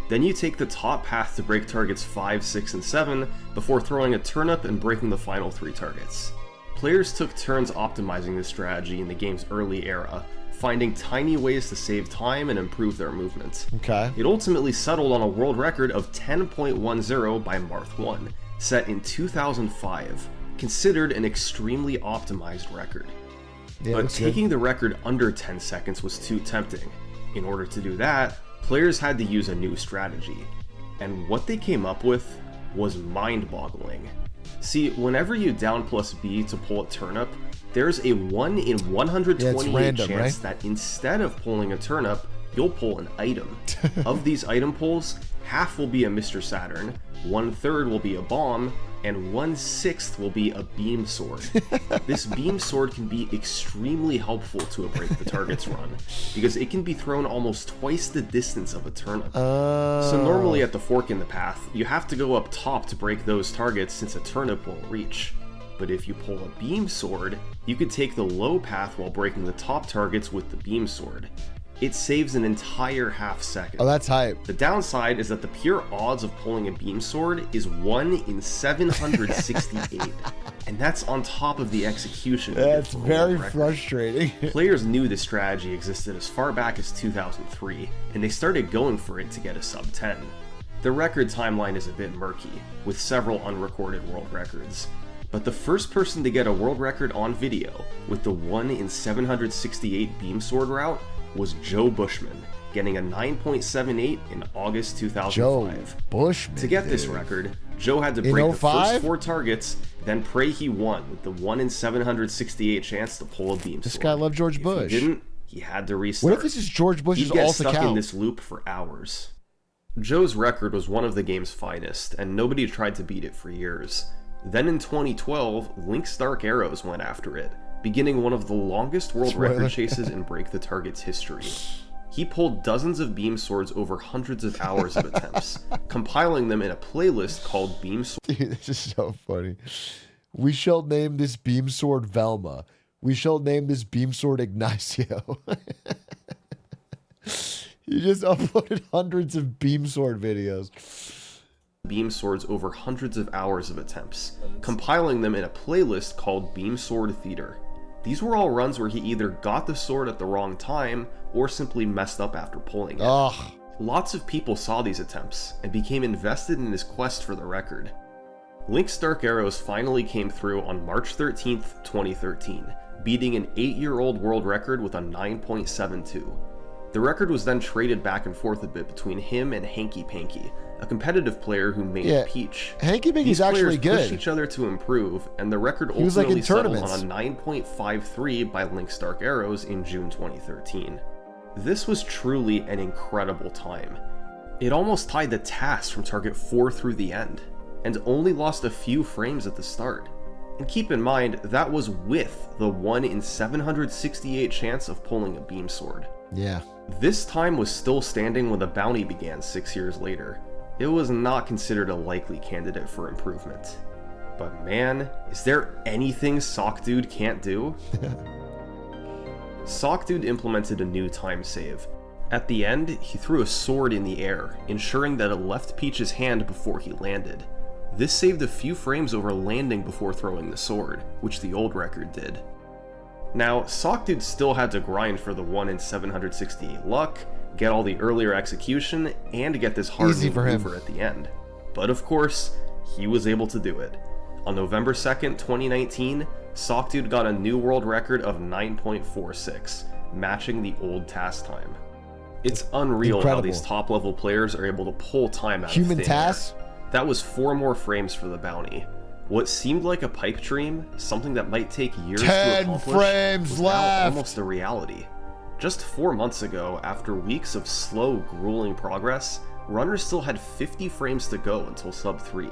Then you take the top path to break targets 5, 6, and 7, before throwing a turnip and breaking the final 3 targets. Players took turns optimizing this strategy in the game's early era, finding tiny ways to save time and improve their movement. Okay. It ultimately settled on a world record of 10.10 by Marth 1, set in 2005, considered an extremely optimized record. Yeah, But looks good. taking the record under 10 seconds was too tempting. In order to do that, players had to use a new strategy. And what they came up with was mind-boggling. See, whenever you down plus B to pull a turnip, there's a 1 in 128 random, chance right? that instead of pulling a turnip, you'll pull an item. Of these item pulls, half will be a Mr. Saturn, 1/3 will be a bomb, and 1/6 will be a beam sword. This beam sword can be extremely helpful to a break the targets run, because it can be thrown almost twice the distance of a turnip. So normally at the fork in the path, you have to go up top to break those targets since a turnip won't reach. But if you pull a beam sword, you could take the low path while breaking the top targets with the beam sword. It saves an entire half second. Oh, that's hype. The downside is that the pure odds of pulling a beam sword is 1 in 768, and that's on top of the execution. That's for a very world record. frustrating. Players knew this strategy existed as far back as 2003, and they started going for it to get a sub 10. The record timeline is a bit murky, with several unrecorded world records. But the first person to get a world record on video with the 1 in 768 beam sword route was Joe Bushman, getting a 9.78 in August 2005. Joe Bushman. To get this dude. record, Joe had to In break the 05? first 4 targets, then pray he won with the 1 in 768 chance to pull a beam This sword. guy loved George If Bush. he didn't, he had to restart. What if this is George Bush's He'd get alt stuck in account? this loop for hours. Joe's record was one of the game's finest, and nobody tried to beat it for years. Then in 2012, Link's Dark Arrows went after it, beginning one of the longest world Spoiler. record chases in Break the Target's history. He pulled dozens of beam swords over hundreds of hours of attempts, compiling them in a playlist called Beam Sword. Dude, this is so funny. We shall name this beam sword Velma. We shall name this beam sword Ignacio. You just uploaded hundreds of beam sword videos. Beam swords over hundreds of hours of attempts, compiling them in a playlist called Beam Sword Theater. These were all runs where he either got the sword at the wrong time or simply messed up after pulling it. Ugh. Lots of people saw these attempts and became invested in his quest for the record. Link's Dark Arrows finally came through on March 13th, 2013, beating an 8-year-old world record with a 9.72. The record was then traded back and forth a bit between him and Hanky Panky, a competitive player who made Yeah, Peach. Hanky Panky's These actually players pushed good. each other to improve, and the record He was, like, in ultimately settled tournaments. on a 9.53 by Link's Dark Arrows in June 2013. This was truly an incredible time. It almost tied the task from target 4 through the end, and only lost a few frames at the start. And keep in mind, that was with the 1 in 768 chance of pulling a beam sword. Yeah. This time was still standing when the bounty began 6 years later. It was not considered a likely candidate for improvement. But man, is there anything Sock Dude can't do? Sock Dude implemented a new time save. At the end, he threw a sword in the air, ensuring that it left Peach's hand before he landed. This saved a few frames over landing before throwing the sword, which the old record did. Now, Sock Dude still had to grind for the 1 in 768 luck, get all the earlier execution, and get this hard Easy for him. maneuver at the end. But of course, he was able to do it. On November 2nd, 2019, Sock Dude got a new world record of 9.46, matching the old task time. It's unreal how Incredible. these top-level players are able to pull time out Human of thin air. tasks? That was 4 more frames for the bounty. What seemed like a pipe dream, something that might take years to 10 accomplish, frames was now left. almost a reality. Just 4 months ago, after weeks of slow, grueling progress, runners still had 50 frames to go until sub 3.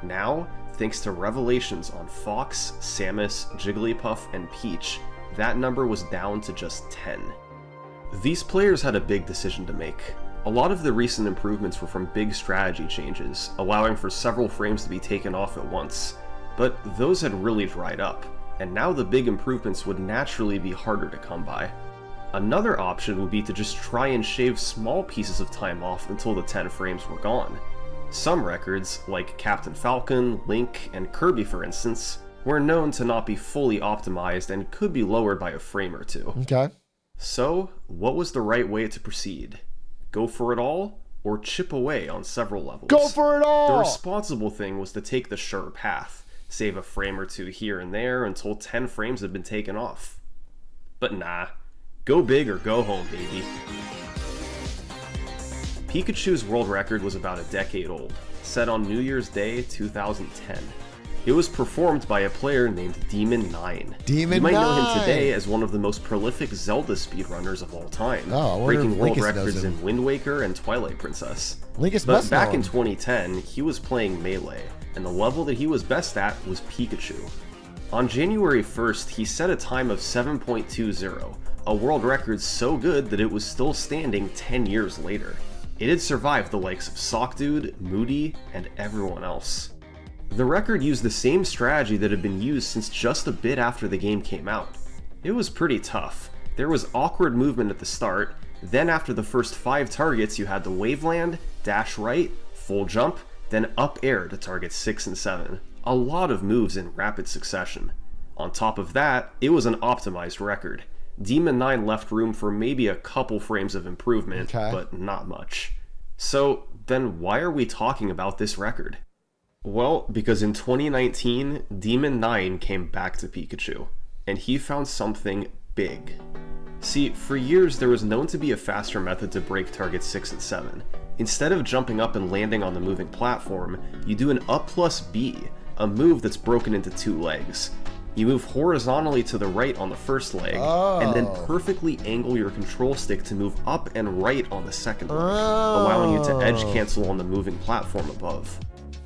Now, thanks to revelations on Fox, Samus, Jigglypuff, and Peach, that number was down to just 10. These players had a big decision to make. A lot of the recent improvements were from big strategy changes, allowing for several frames to be taken off at once. But those had really dried up, and now the big improvements would naturally be harder to come by. Another option would be to just try and shave small pieces of time off until the 10 frames were gone. Some records, like Captain Falcon, Link, and Kirby for instance, were known to not be fully optimized and could be lowered by a frame or two. Okay. So, what was the right way to proceed? Go for it all, or chip away on several levels? Go for it all! The responsible thing was to take the sure path, save a frame or two here and there until 10 frames had been taken off. But nah, go big or go home, baby. Pikachu's world record was about a decade old, set on New Year's Day 2010. It was performed by a player named Demon9. Demon9! You might know him today as one of the most prolific Zelda speedrunners of all time, Oh, I wonder breaking if world Linkus knows records him. in Wind Waker and Twilight Princess. Linkus But must back know in him. 2010, he was playing Melee, and the level that he was best at was Pikachu. On January 1st, he set a time of 7.20, a world record so good that it was still standing 10 years later. It had survived the likes of Sockdude, Moody, and everyone else. The record used the same strategy that had been used since just a bit after the game came out. It was pretty tough. There was awkward movement at the start, then after the first 5 targets you had the waveland, dash right, full jump, then up air to target 6 and 7. A lot of moves in rapid succession. On top of that, it was an optimized record. Demon9 left room for maybe a couple frames of improvement, Okay. but not much. So then why are we talking about this record? Well, because in 2019, Demon9 came back to Pikachu, and he found something big. See, for years there was known to be a faster method to break targets 6 and 7. Instead of jumping up and landing on the moving platform, you do an up plus B, a move that's broken into 2 legs. You move horizontally to the right on the first leg, and then perfectly angle your control stick to move up and right on the second leg, allowing you to edge cancel on the moving platform above.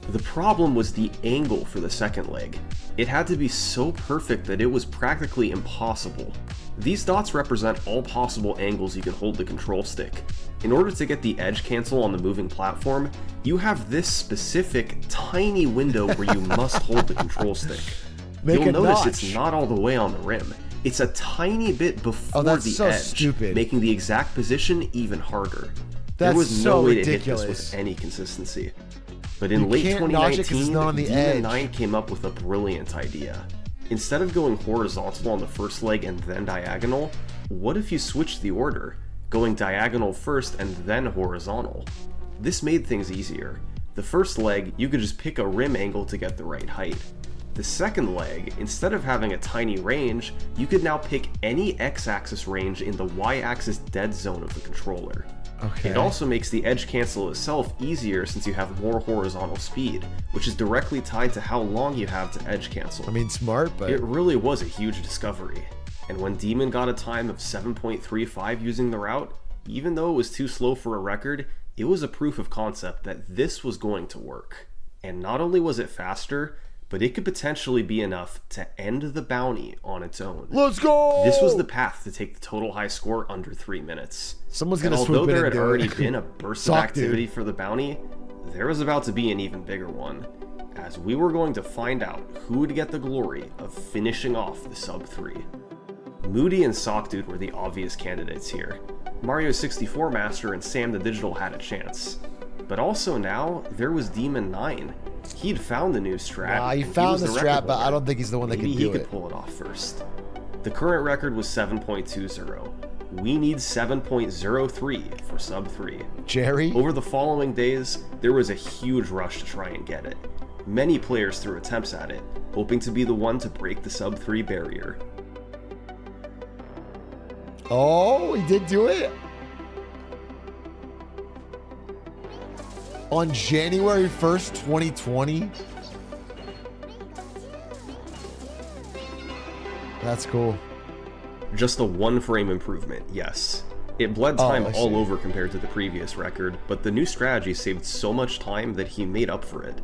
The problem was the angle for the second leg. It had to be so perfect that it was practically impossible. These dots represent all possible angles you can hold the control stick. In order to get the edge cancel on the moving platform, you have this specific tiny window where you must hold the control stick. Make You'll a notice notch. it's not all the way on the rim. It's a tiny bit before that's the so edge, stupid. making the exact position even harder. There That's was so no way to hit ridiculous. this with any consistency. But in You late can't notch it 'cause it's 2019, not on the edge. Demon9 came up with a brilliant idea. Instead of going horizontal on the first leg and then diagonal, what if you switched the order, going diagonal first and then horizontal? This made things easier. The first leg, you could just pick a rim angle to get the right height. The second leg, instead of having a tiny range, you could now pick any x-axis range in the y-axis dead zone of the controller. Okay. It also makes the edge cancel itself easier since you have more horizontal speed, which is directly tied to how long you have to edge cancel. I mean, smart, but It really was a huge discovery. And when Demon got a time of 7.35 using the route, even though it was too slow for a record, it was a proof of concept that this was going to work. And not only was it faster, but it could potentially be enough to end the bounty on its own. let's go. This was the path to take the total high score under 3 minutes. Someone's And gonna although swoop in there and had do already it. been a burst of Sock, activity dude. for the bounty, there was about to be an even bigger one, as we were going to find out who would get the glory of finishing off the sub 3. Moody and Sockdude were the obvious candidates here. Mario 64 Master and Sam the Digital had a chance. But also now, there was Demon9. He'd found the new strat. Nah, he and found was the record strat, but I holder. don't think he's the one that Maybe can he do could it. pull it off first. The current record was 7.20. We need 7.03 for sub 3. Jerry. Over the following days, there was a huge rush to try and get it. Many players threw attempts at it, hoping to be the one to break the sub 3 barrier. Oh, he did do it. on January 1st, 2020. That's cool. Just a 1 frame improvement, yes. It bled time all over compared to the previous record, but the new strategy saved so much time that he made up for it.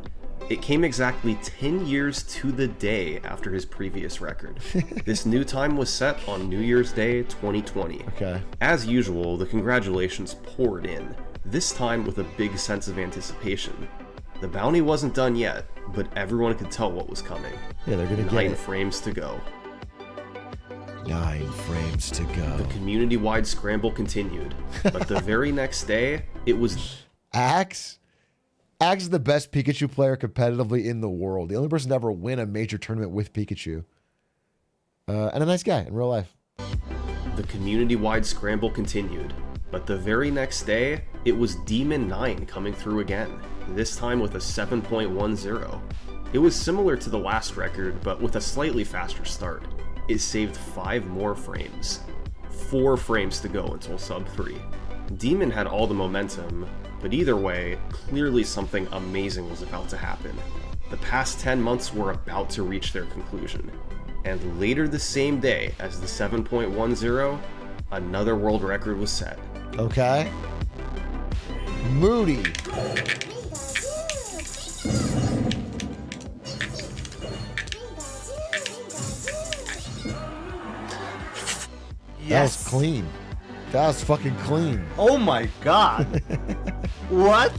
It came exactly 10 years to the day after his previous record. This new time was set on New Year's Day 2020. Okay. As usual, the congratulations poured in, this time with a big sense of anticipation. The bounty wasn't done yet, but everyone could tell what was coming. Yeah, they're gonna get 9 it. frames to go. 9 frames to go. The community-wide scramble continued, but the very next day, it was... Axe? Axe is the best Pikachu player competitively in the world. The only person to ever win a major tournament with Pikachu. And a nice guy in real life. The community-wide scramble continued, but the very next day, it was Demon 9 coming through again, this time with a 7.10. It was similar to the last record, but with a slightly faster start. It saved 5 more frames. 4 frames to go until sub 3. Demon had all the momentum, but either way, clearly something amazing was about to happen. The past 10 months were about to reach their conclusion. And later the same day as the 7.10, another world record was set. Okay. Moody. That was clean. That was fucking clean. Oh my god. What?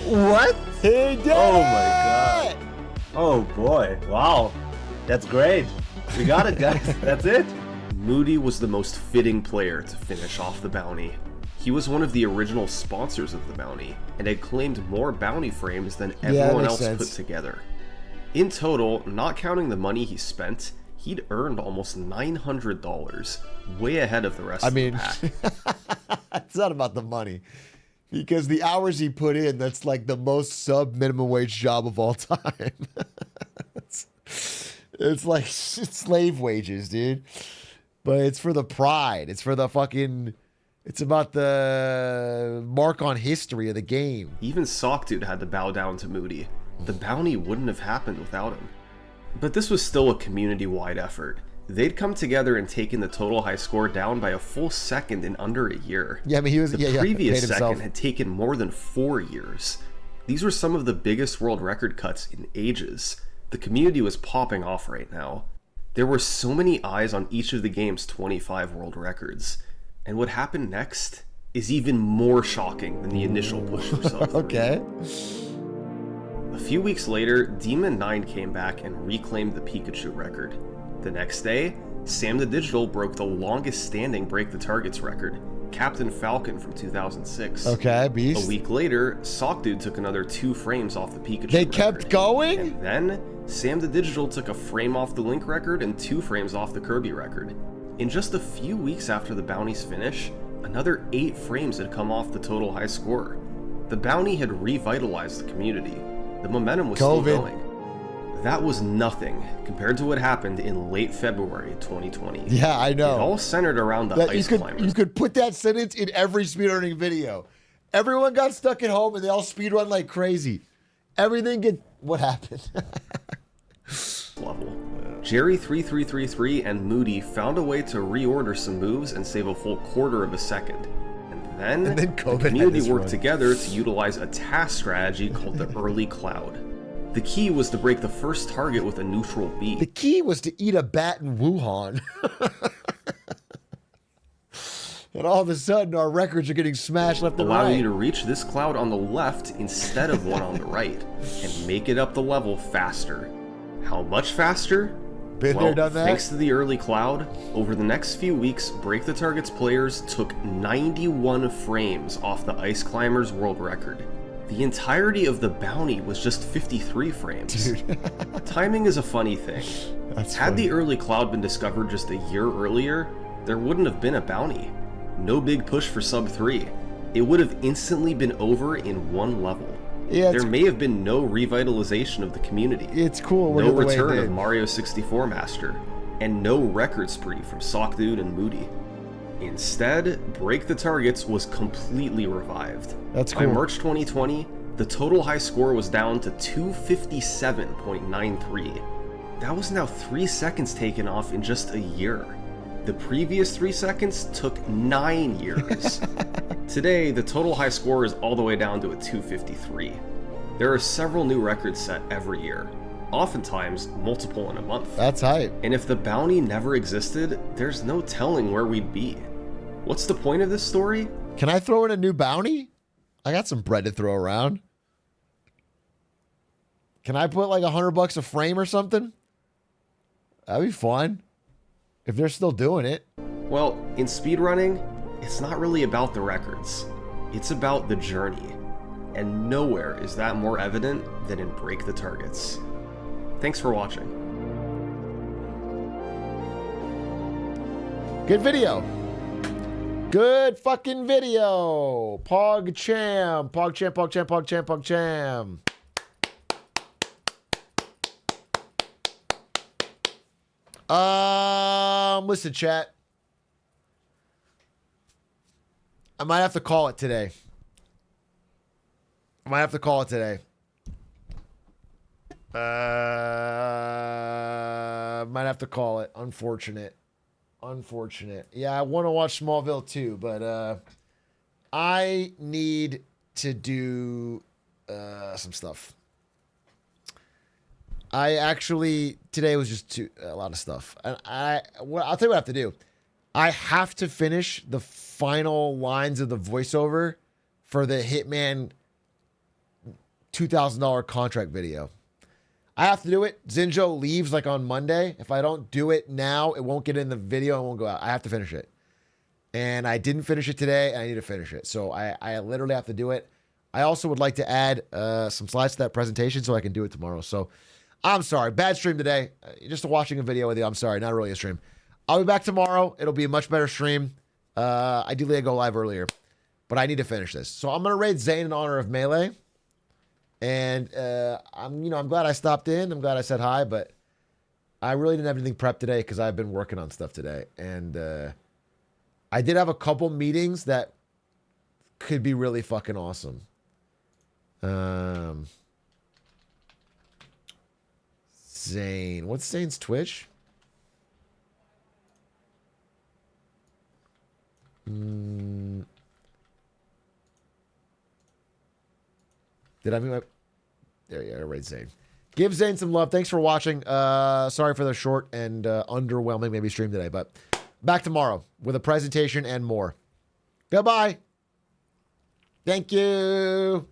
What? He did Oh my god. Oh boy. Wow. That's great. We got it, guys. That's it. Moody was the most fitting player to finish off the bounty. He was one of the original sponsors of the bounty, and had claimed more bounty frames than everyone else put together. In total, not counting the money he spent, he'd earned almost $900, way ahead of the rest of the pack. It's not about the money. Because the hours he put in, that's like the most sub minimum wage job of all time. It's like slave wages, dude. But it's for the pride. It's for the fucking... It's about the mark on history of the game. Even Sockdude had to bow down to Moody. The bounty wouldn't have happened without him. But this was still a community-wide effort. They'd come together and taken the total high score down by a full second in under a year. Yeah, I mean, he was... The previous second had taken more than 4 years. These were some of the biggest world record cuts in ages. The community was popping off right now. There were so many eyes on each of the game's 25 world records. And what happened next is even more shocking than the initial push for sub 3. Okay. A few weeks later, Demon 9 came back and reclaimed the Pikachu record. The next day, Sam the Digital broke the longest standing Break the Targets record, Captain Falcon from 2006. Okay, beast. A week later, Sockdude took another 2 frames off the Pikachu They record. kept going? And then, Sam the Digital took a frame off the Link record and 2 frames off the Kirby record. In just a few weeks after the bounty's finish, another 8 frames had come off the total high score. The bounty had revitalized the community. The momentum was still going. That was nothing compared to what happened in late February 2020. Yeah, I know. It all centered around the ice climbers. You could put that sentence in every speedrunning video. Everyone got stuck at home and they all speedrun like crazy. What happened? Level. Jerry3333 and Moody found a way to reorder some moves and save a full quarter of a second. And then the community worked together to utilize a task strategy called the early cloud. The key was to break the first target with a neutral B. The key was to eat a bat in Wuhan. And all of a sudden, our records are getting smashed left and right. Allowing you to reach this cloud on the left instead of one on the right, and make it up the level faster. How much faster? Been there, done that? Thanks to the early cloud, over the next few weeks, Break the Targets players took 91 frames off the Ice Climbers world record. The entirety of the bounty was just 53 frames. Dude. Timing is a funny thing. Had the early cloud been discovered just a year earlier, there wouldn't have been a bounty. No big push for sub 3. It would have instantly been over in one level. Yeah, there may have been no revitalization of the community. It's cool. No return of Mario 64 Master, and no record spree from Sockdude and Moody. Instead, Break the Targets was completely revived. That's cool. By March 2020, The total high score was down to 257.93. That was now 3 seconds taken off in just a year. The previous 3 seconds took 9 years. Today, the total high score is all the way down to a 253. There are several new records set every year, oftentimes multiple in a month. That's hype. And if the bounty never existed, there's no telling where we'd be. What's the point of this story? Can I throw in a new bounty? I got some bread to throw around. Can I put like $100 a frame or something? That'd be fun. If they're still doing it. Well, in speedrunning, it's not really about the records. It's about the journey. And nowhere is that more evident than in Break the Targets. Thanks for watching. Good video. Good fucking video. PogChamp. PogChamp, PogChamp, PogChamp, PogChamp. Listen, chat. I might have to call it today. Might have to call it today. Might have to call it. Unfortunate. Yeah, I want to watch Smallville too, but I need to do some stuff. Today was just a lot of stuff. And I'll tell you what I have to do. I have to finish the final lines of the voiceover for the Hitman $2,000 contract video. I have to do it. Zinjo leaves like on Monday. If I don't do it now, it won't get in the video. It won't go out. I have to finish it. And I didn't finish it today, and I need to finish it. So I literally have to do it. I also would like to add some slides to that presentation so I can do it tomorrow. So I'm sorry. Bad stream today. Just watching a video with you. I'm sorry. Not really a stream. I'll be back tomorrow. It'll be a much better stream. Ideally, I go live earlier. But I need to finish this. So I'm going to raid Zane in honor of Melee. And I'm glad I stopped in. I'm glad I said hi, but I really didn't have anything prepped today because I've been working on stuff today. And I did have a couple meetings that could be really fucking awesome. Zane. What's Zane's Twitch? Did I mean my... There you go, right, Zane. Give Zane some love. Thanks for watching. Sorry for the short and underwhelming maybe stream today, but back tomorrow with a presentation and more. Goodbye. Thank you.